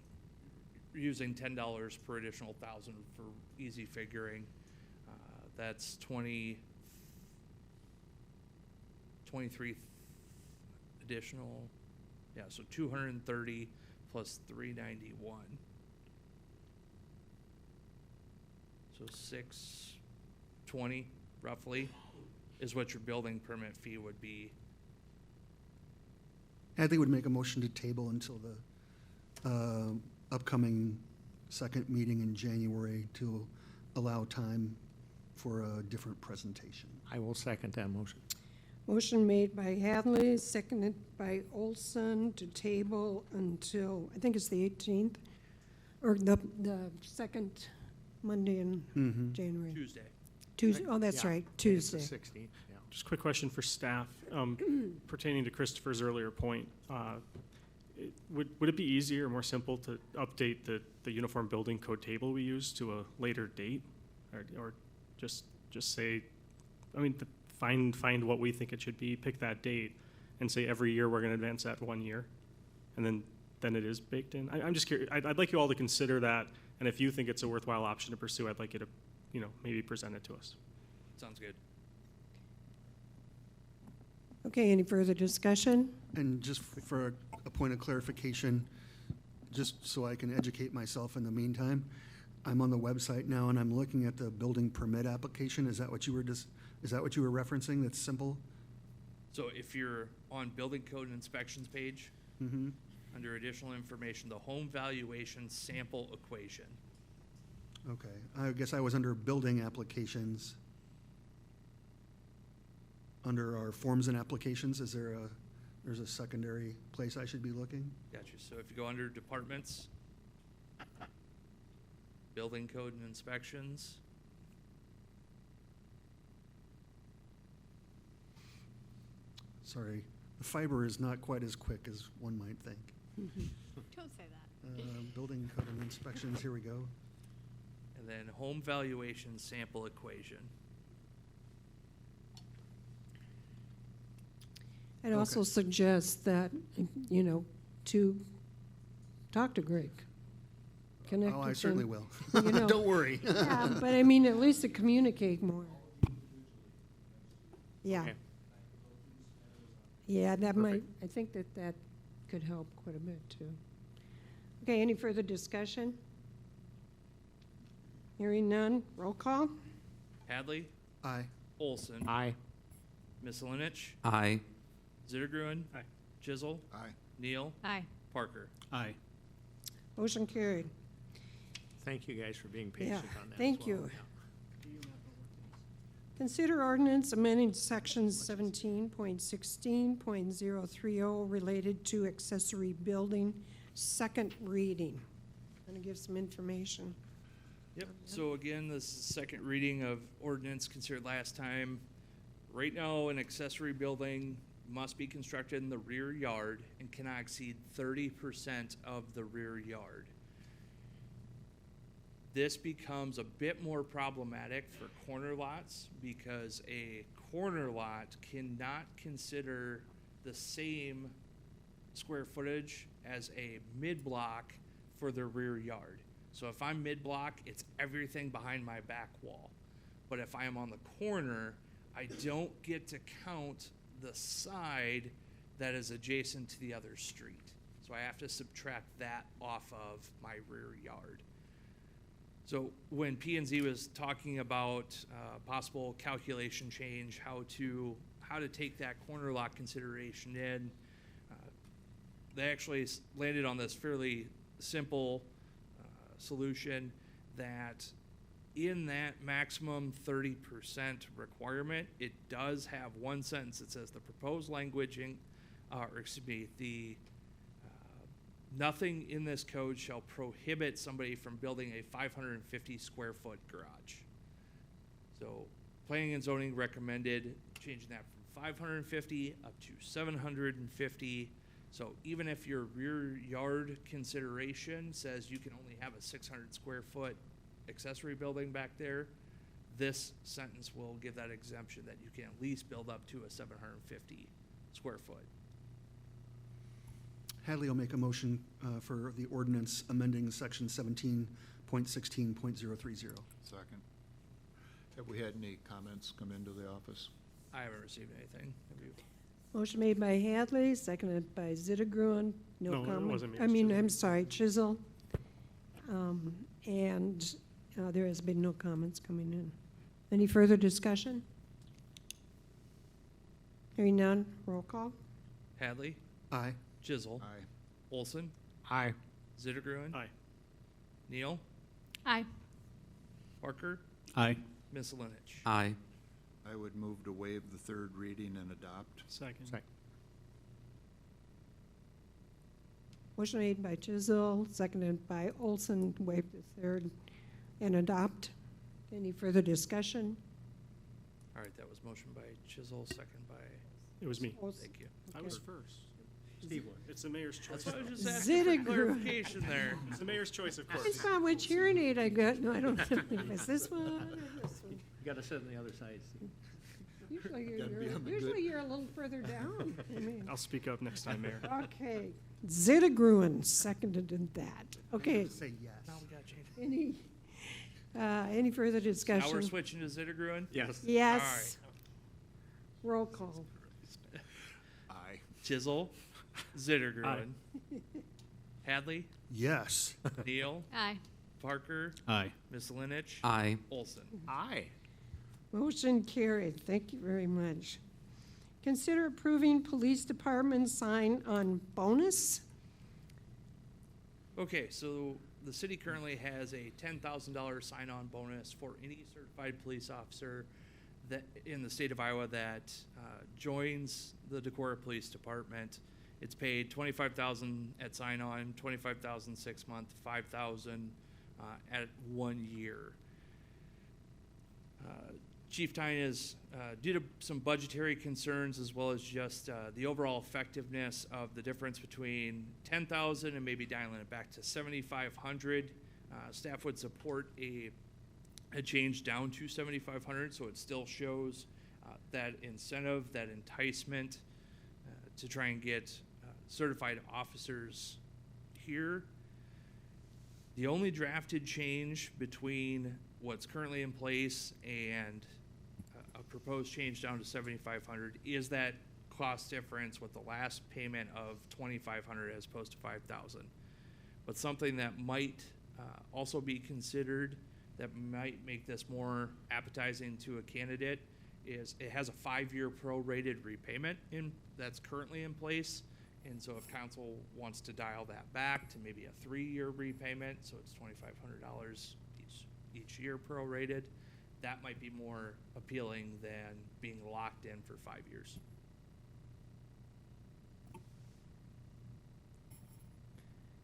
using $10 per additional 1,000 for easy figuring, that's 23 additional, yeah, so 230 plus 391. So 620 roughly is what your building permit fee would be. I think we'd make a motion to table until the upcoming second meeting in January to allow time for a different presentation. I will second that motion. Motion made by Hadley, seconded by Olson to table until, I think it's the 18th, or the second Monday in January. Tuesday. Tuesday, oh, that's Yeah, right, I think it's Tuesday. the 16th, yeah. Just a quick question for staff, pertaining to Christopher's earlier point. Would it be easier or more simple to update the uniform building code table we use to a later date? Or just say, I mean, find what we think it should be, pick that date, and say every year we're gonna advance that 1 year? And then it is baked in? I'm just curious, I'd like you all to consider that, and if you think it's a worthwhile option to pursue, I'd like you to, maybe present it to us. Sounds good. Okay, any further discussion? And just for a point of clarification, just so I can educate myself in the meantime, I'm on the website now and I'm looking at the building permit application. Is that what you were referencing? That's simple? So if you're on building code and inspections page, Mm-hmm. under additional information, the home valuation sample equation. Okay. I guess I was under building applications. Under our forms and applications, there's a secondary place I should be looking? Gotcha. So if you go under departments, building code and inspections, Sorry, the fiber is not quite as quick as one might think. Don't say that. Building code and inspections, here we go. and then home valuation sample equation. I'd also suggest that, to talk to Greg. Connect Oh, with I him. certainly will. You know. Don't worry. Yeah, but I mean, at least to communicate more. Yeah. Okay. Yeah, that might, I think that could help quite a bit, too. Okay, any further discussion? Hearing none, roll call? Hadley, Aye. Olson, Aye. Misselinich, Aye. Zittergruen, Aye. Chisel, Aye. Neal, Aye. Parker. Aye. Motion carried. Thank you guys for being Yeah, patient on that as thank well. you. Consider ordinance amending section 17.16.030 related to accessory building, second reading. Going to give some information. Yep, so again, this is the second reading of ordinance considered last time. Right now, an accessory building must be constructed in the rear yard and cannot exceed 30% of the rear yard. This becomes a bit more problematic for corner lots because a corner lot cannot consider the same square footage as a mid-block for the rear yard. So if I'm mid-block, it's everything behind my back wall. But if I am on the corner, I don't get to count the side that is adjacent to the other street. So I have to subtract that off of my rear yard. So when P&Z was talking about possible calculation change, how to take that corner lot consideration in, they actually landed on this fairly simple solution that in that maximum 30% requirement, it does have one sentence that says the proposed language nothing in this code shall prohibit somebody from building a 550 square foot garage. So planning and zoning recommended changing that from 550 up to 750. So even if your rear yard consideration says you can only have a 600 square foot accessory building back there, this sentence will give that exemption that you can at least build up to a 750 square foot. Hadley will make a motion for the ordinance amending section 17.16.030. Second. Have we had any comments come into the office? I haven't received anything. Have you? Motion made by Hadley, seconded by Zittergruen. No No, it comment. wasn't me, it I was mean, Chisel. I'm sorry, Chisel. And there has been no comments coming in. Any further discussion? Hearing none, roll call. Hadley, Aye. Chisel, Aye. Olson, Aye. Zittergruen, Aye. Neal? Aye. Parker? Aye. Ms. Linich? Aye. I would move to waive the third reading and adopt. Second. Motion made by Chisholm, seconded by Olson, waive the third and adopt. Any further discussion? All right, that was motion by Chisholm, second by, It was me. Olson. thank you. I was first. Steve was. It's the mayor's choice. That's why I was just asking for Zittigru. clarification there. It's the mayor's choice, of I course. saw which hearing aid I got. No, I don't know if it's this one or this one. You gotta sit on the other side. Usually Gotta be on the usually good- you're a little further down. I mean, I'll speak up next time, Mayor. okay. Zeta Gruen seconded in that. Okay, Say yes. Now we gotta change. any further Now we're discussion? switching to Zittergruen? Yes. Yes. Roll call. Aye. Chisholm? Zittergruen? Hadley? Yes. Neal? Aye. Parker? Aye. Ms. Linich? Aye. Olson? Aye. Motion carried. Thank you very much. Consider approving police department sign on bonus. Okay, so the city currently has a $10,000 sign-on bonus for any certified police officer that, in the state of Iowa, that joins the Decorah Police Department. It's paid $25,000 at sign-on, $25,000 6 month, $5,000 at 1 year. Chief Tyne is, due to some budgetary concerns as well as just the overall effectiveness of the difference between 10,000 and maybe dialing it back to 7,500, staff would support a change down to 7,500, so it still shows that incentive, that enticement to try and get certified officers here. The only drafted change between what's currently in place and a proposed change down to 7,500 is that cost difference with the last payment of 2,500 as opposed to 5,000. But something that might also be considered that might make this more appetizing to a candidate is it has a 5-year prorated repayment that's currently in place. And so if council wants to dial that back to maybe a 3-year repayment, so it's $2,500 each year prorated, that might be more appealing than being locked in for 5 years.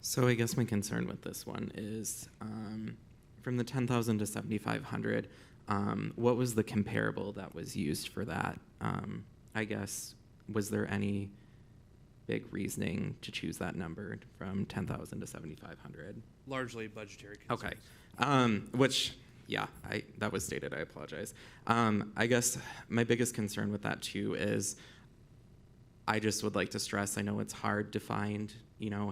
So I guess my concern with this one is from the 10,000 to 7,500, what was the comparable that was used for that? I guess, was there any big reasoning to choose that number from 10,000 to 7,500? Largely budgetary concerns. Okay. Which, yeah, that was stated. I apologize. I guess my biggest concern with that too is I just would like to stress, I know it's hard to find,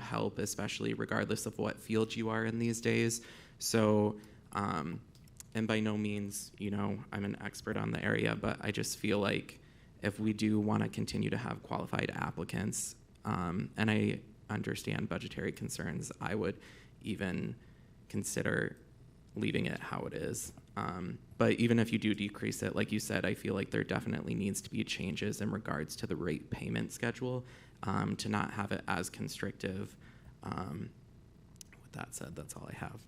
help, especially regardless of what field you are in these days. So, and by no means, I'm an expert on the area, but I just feel like if we do want to continue to have qualified applicants, and I understand budgetary concerns, I would even consider leaving it how it is. But even if you do decrease it, like you said, I feel like there definitely needs to be changes in regards to the rate payment schedule to not have it as constrictive. With that said, that's all I have.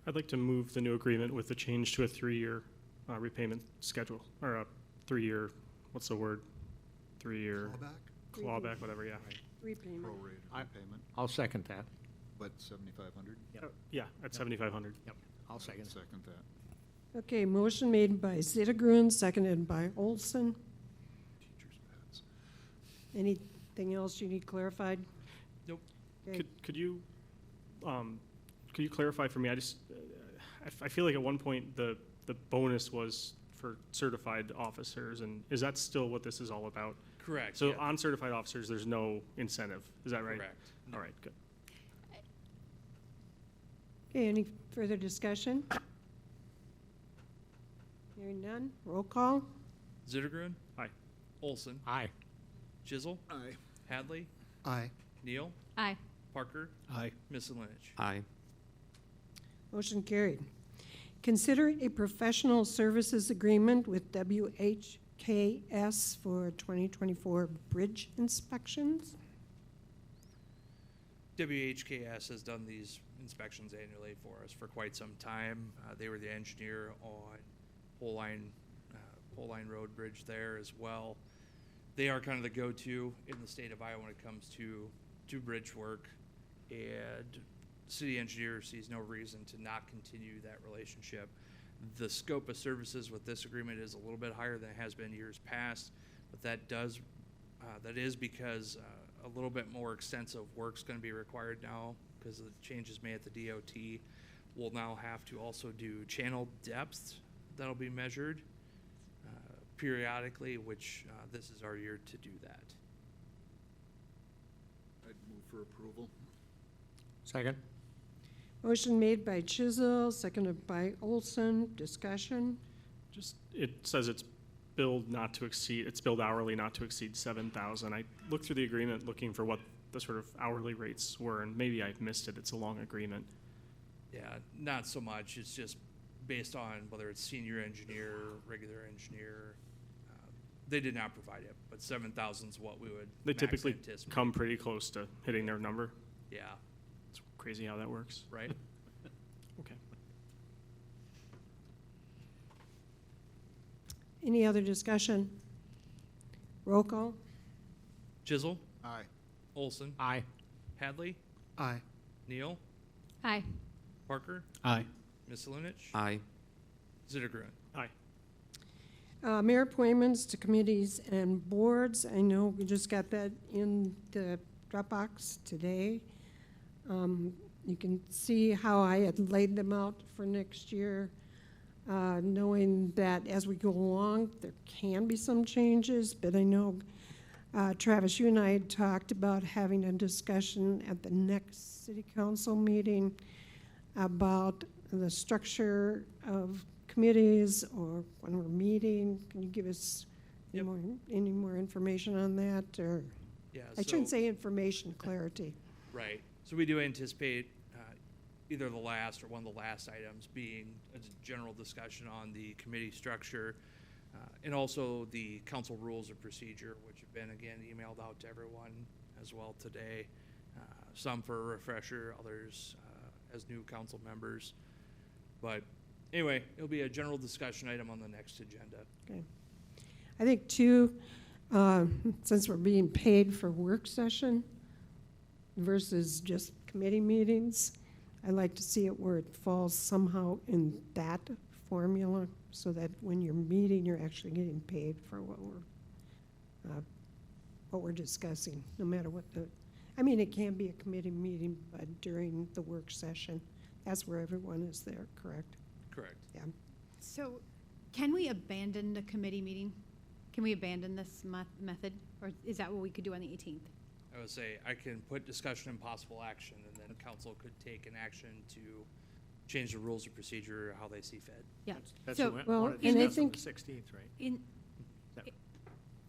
I'd like to move the new agreement with the change to a 3-year repayment schedule, or a 3-year, what's the word? 3-year Clawback? clawback, whatever, yeah. Repayment. Prorated repayment, I'll second that. but 7,500? Yeah, at 7,500. Yep, I'll second it. Second that. Okay, motion made by Zittergruen, seconded by Olson. Teachers' pets. Anything else you need clarified? Nope. Okay. Could you clarify for me? I feel like at one point the bonus was for certified officers, and is that still what this is all about? Correct. So yeah. on certified officers, there's no incentive. Is that right? Correct. No. All right, good. Okay, any further discussion? Hearing none, roll call. Zittergruen? Aye. Olson? Aye. Chisholm? Aye. Hadley? Aye. Neal? Aye. Parker? Aye. Ms. Linich? Aye. Motion carried. Consider a professional services agreement with WHKS for 2024 bridge inspections. WHKS has done these inspections annually for us for quite some time. They were the engineer on Pole Line Road Bridge there as well. They are kind of the go-to in the state of Iowa when it comes to bridge work, and city engineer sees no reason to not continue that relationship. The scope of services with this agreement is a little bit higher than it has been years past, but that is because a little bit more extensive work's going to be required now because of the changes made at the DOT. We'll now have to also do channel depth that'll be measured periodically, which this is our year to do that. I'd move for approval. Second? Motion made by Chisel, seconded by Olson. Discussion. Just, it says it's billed hourly not to exceed 7,000. I looked through the agreement looking for what the sort of hourly rates were, and maybe I missed it. It's a long agreement. Yeah, not so much. It's just based on whether it's senior engineer, regular engineer. They did not provide it, but 7,000 is what we would They max typically anticipate. come pretty close to hitting their number. Yeah, It's crazy how that works. right? Okay. Any other discussion? Roll call. Chisel, Aye. Olson, Aye. Hadley, Aye. Neal, Aye. Parker, Aye. Miscelinich, Aye. Zittergrun. Aye. Mayor appointments to committees and boards. I know we just got that in the Dropbox today. You can see how I had laid them out for next year, knowing that as we go along, there can be some changes, but I know, Travis, you and I had talked about having a discussion at the next city council meeting about the structure of committees or when we're meeting. Can you give us Yep. any more information on that? Or Yeah, I shouldn't say information, clarity. Right. So we do anticipate either the last or one of the last items being a general discussion on the committee structure and also the council rules of procedure, which have been, again, emailed out to everyone as well today. Some for a refresher, others as new council members. But anyway, it'll be a general discussion item on the next agenda. Okay. I think too, since we're being paid for work session versus just committee meetings, I like to see it where it falls somehow in that formula so that when you're meeting, you're actually getting paid for what we're discussing, no matter what it can be a committee meeting, but during the work session, that's where everyone is there, correct? Correct. Yeah. So can we abandon the committee meeting? Can we abandon this method? Or is that what we could do on the 18th? I would say I can put discussion and possible action, and then council could take an action to change the rules of procedure how they see fit. Yeah. That's So what well, we wanted to and I discuss on the think- 16th, right?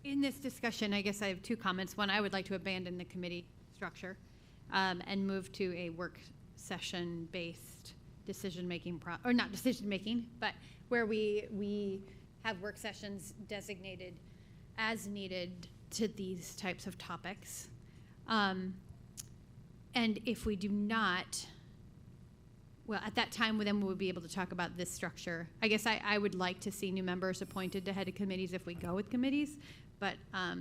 In this discussion, I guess I have two comments. One, I would like to abandon the committee structure and move to a work session-based decision-making, or not decision-making, but where we have work sessions designated as needed to these types of topics. And if we do not, well, at that time, then we'll be able to talk about this structure. I guess I would like to see new members appointed to head of committees if we go with committees, but I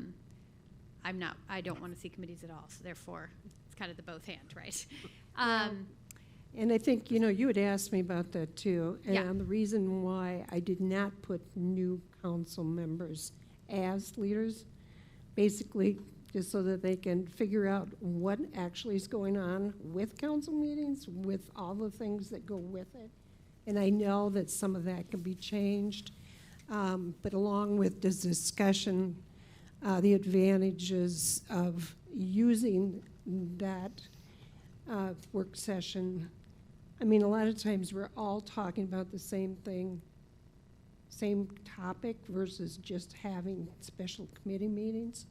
don't want to see committees at all, so therefore, it's kind of the both hand, right? And I think, you had asked me about that too. Yeah. And the reason why I did not put new council members as leaders, basically just so that they can figure out what actually is going on with council meetings, with all the things that go with it. And I know that some of that can be changed, but along with this discussion, the advantages of using that work session. I mean, a lot of times we're all talking about the same thing, same topic versus just having special committee meetings.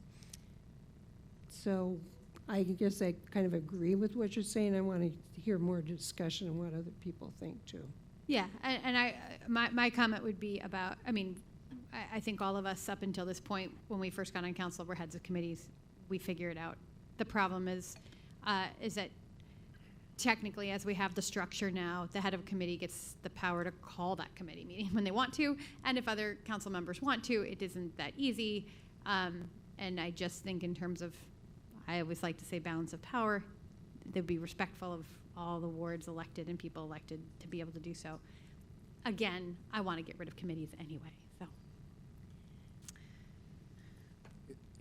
So I guess I kind of agree with what you're saying. I want to hear more discussion on what other people think too. Yeah, and my comment would be about, I think all of us up until this point, when we first got on council, were heads of committees. We figure it out. The problem is that technically, as we have the structure now, the head of committee gets the power to call that committee meeting when they want to, and if other council members want to, it isn't that easy. And I just think in terms of, I always like to say balance of power, they'd be respectful of all the wards elected and people elected to be able to do so. Again, I want to get rid of committees anyway, so.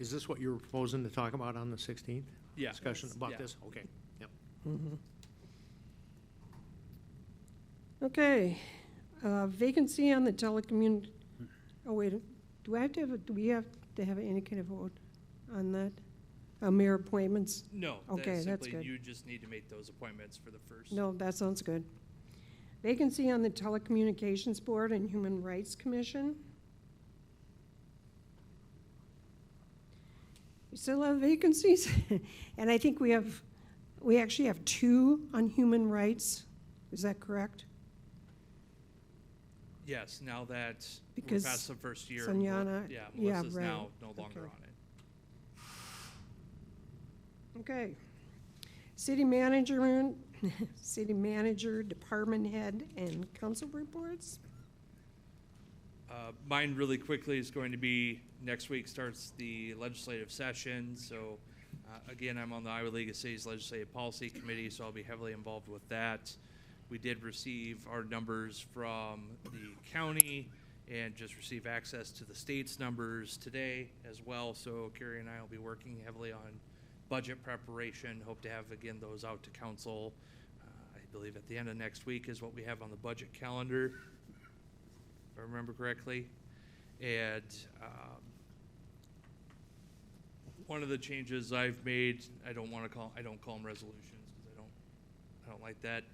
Is this what you were proposing to talk about on the 16th? Yeah. Discussion about Yeah. this? Okay, yep. Okay, vacancy on the oh wait, do we have to have any kind of vote on that? Mayor appointments? No, Okay, that's simply good. you just need to make those appointments for the first. No, that sounds good. Vacancy on the Telecommunications Board and Human Rights Commission. We still have vacancies, and I think we actually have 2 on human rights. Is that correct? Yes, now that Because we're past the first year. Sanjana- Yeah, yeah, Melissa's right. now no longer Okay. on it. Okay. City manager, city manager, department head, and council reports. Mine really quickly is going to be, next week starts the legislative session, so again, I'm on the Iowa League of Cities Legislative Policy Committee, so I'll be heavily involved with that. We did receive our numbers from the county and just receive access to the state's numbers today as well, so Carrie and I will be working heavily on budget preparation. Hope to have, again, those out to council. I believe at the end of next week is what we have on the budget calendar, if I remember correctly. And one of the changes I've made, I don't call them resolutions because I don't like that,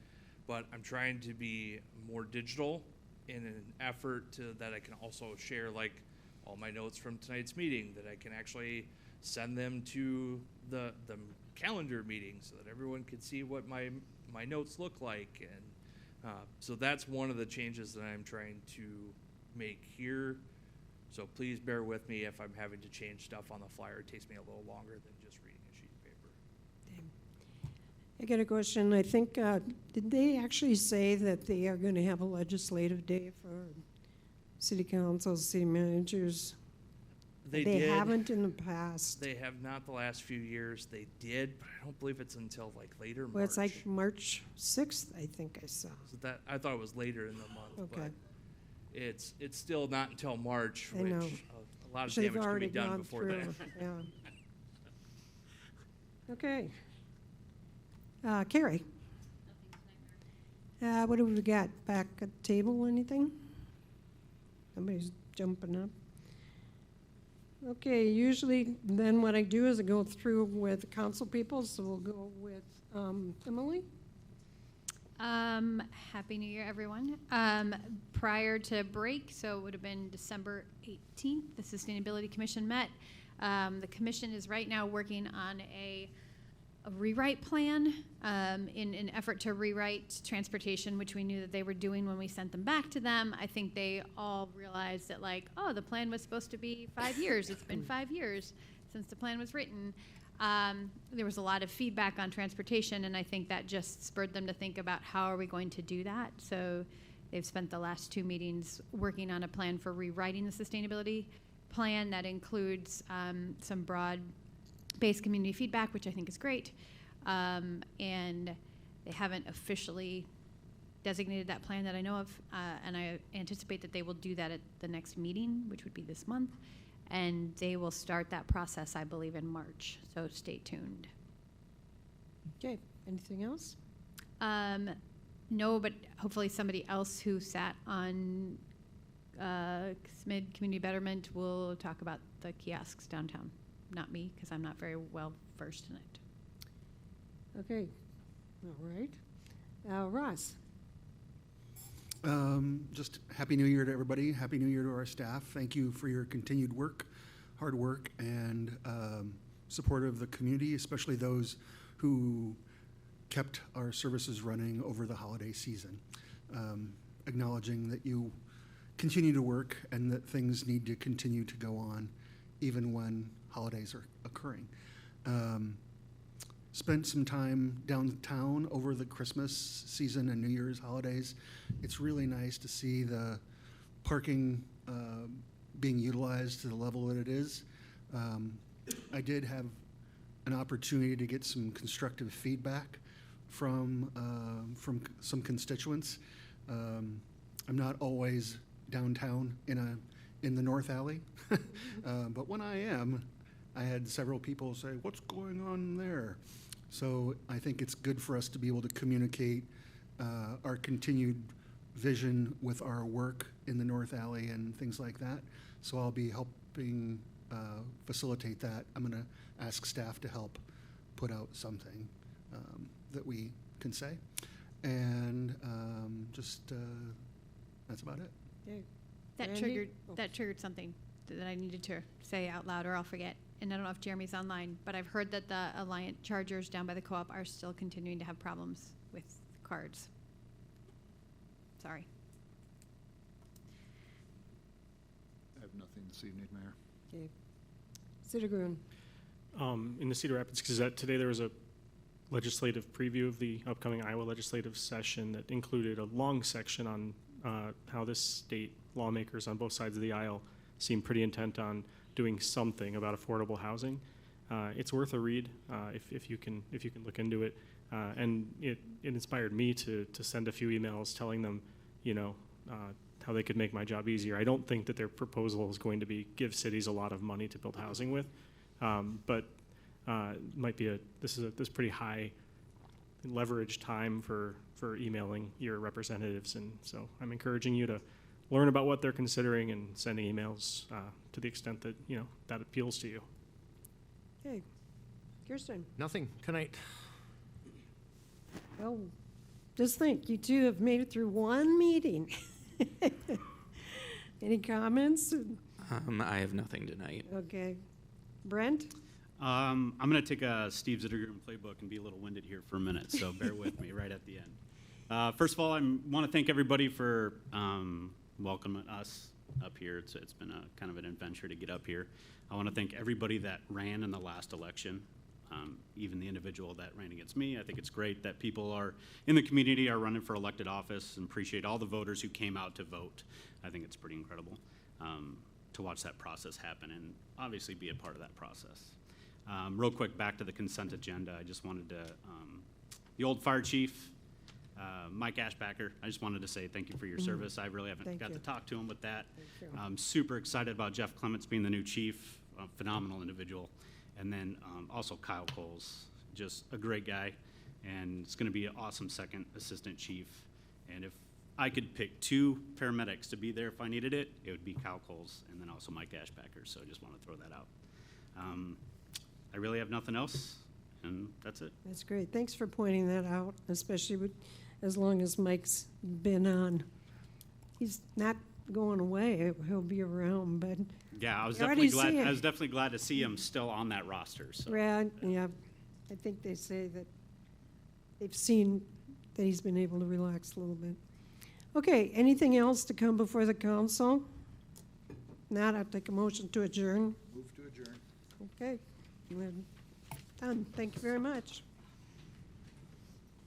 but I'm trying to be more digital in an effort that I can also share like all my notes from tonight's meeting, that I can actually send them to the calendar meeting so that everyone could see what my notes look like. And so that's one of the changes that I'm trying to make here. So please bear with me if I'm having to change stuff on the flyer. It takes me a little longer than just reading a sheet of paper. I got a question. I think, did they actually say that they are going to have a legislative day for city councils, city managers? They They did. haven't in the past. They have not the last few years. They did, but I don't believe it's until like later March. Well, it's like March 6th, I think I saw. So that, I thought it was later in the month, Okay. but it's still not until March, I which know. a lot of So they've damage can already be done gone before through, that. yeah. Okay. Carrie? What do we got? Back at the table, anything? Somebody's jumping up. Okay, usually then what I do is I go through with the council people, so we'll go with Emily. Happy New Year, everyone. Prior to break, so it would have been December 18th, the Sustainability Commission met. The commission is right now working on a rewrite plan in an effort to rewrite transportation, which we knew that they were doing when we sent them back to them. I think they all realized that, like, oh, the plan was supposed to be 5 years. It's been 5 years since the plan was written. There was a lot of feedback on transportation, and I think that just spurred them to think about how are we going to do that. So they've spent the last 2 meetings working on a plan for rewriting the sustainability plan that includes some broad-based community feedback, which I think is great. And they haven't officially designated that plan that I know of, and I anticipate that they will do that at the next meeting, which would be this month. And they will start that process, I believe, in March, so stay tuned. Okay, anything else? No, but hopefully somebody else who sat on SMID Community Betterment will talk about the kiosks downtown. Not me, because I'm not very well versed in it. Okay, all right. Ross? Just Happy New Year to everybody. Happy New Year to our staff. Thank you for your continued work, hard work, and support of the community, especially those who kept our services running over the holiday season. Acknowledging that you continue to work and that things need to continue to go on even when holidays are occurring. spent some time downtown over the Christmas season and New Year's holidays. It's really nice to see the parking being utilized to the level that it is. I did have an opportunity to get some constructive feedback from some constituents. I'm not always downtown in the North Alley, but when I am, I had several people say, "What's going on there?" So I think it's good for us to be able to communicate our continued vision with our work in the North Alley and things like that. So I'll be helping facilitate that. I'm going to ask staff to help put out something that we can say. And that's about it. Okay. That Randy? triggered something that I needed to say out loud, or I'll forget. And I don't know if Jeremy's online, but I've heard that the Alliant Chargers down by the co-op are still continuing to have problems with cards. Sorry. I have nothing this evening, Mayor. Okay. Sittergroen. In the Cedar Rapids Gazette today, there was a legislative preview of the upcoming Iowa legislative session that included a long section on how this state lawmakers on both sides of the aisle seem pretty intent on doing something about affordable housing. It's worth a read if you can look into it. And it inspired me to send a few emails telling them, how they could make my job easier. I don't think that their proposal is going to be give cities a lot of money to build housing with, but might be this pretty high leverage time for emailing your representatives, and so I'm encouraging you to learn about what they're considering and sending emails to the extent that that appeals to you. Okay. Kirsten. Nothing tonight. Well, just think, you two have made it through one meeting. Any comments? I have nothing tonight. Okay. Brent? I'm going to take a Steve Zittergren playbook and be a little winded here for a minute, so bear with me right at the end. First of all, I want to thank everybody for welcoming us up here. It's been a kind of an adventure to get up here. I want to thank everybody that ran in the last election, even the individual that ran against me. I think it's great that people are in the community are running for elected office, and appreciate all the voters who came out to vote. I think it's pretty incredible to watch that process happen and obviously be a part of that process. Real quick, back to the consent agenda. I just wanted to, the old fire chief, Mike Ashbacker, I just wanted to say thank you for your service. I really haven't got to talk to him with that. I'm super excited about Jeff Clements being the new chief, a phenomenal individual. And then also Kyle Coles, just a great guy, and it's going to be an awesome second assistant chief. And if I could pick two paramedics to be there if I needed it, it would be Kyle Coles and then also Mike Ashbacker. So I just want to throw that out. I really have nothing else, and that's it. That's great. Thanks for pointing that out, especially as long as Mike's been on. He's not going away. He'll be around, but Yeah, I was You already definitely glad. see it. I was definitely glad to see him still on that roster. So. yeah, I think they say that they've seen that he's been able to relax a little bit. Okay, anything else to come before the council? Not, I'll take a motion to adjourn. Move to adjourn. Okay, we're done. Thank you very much.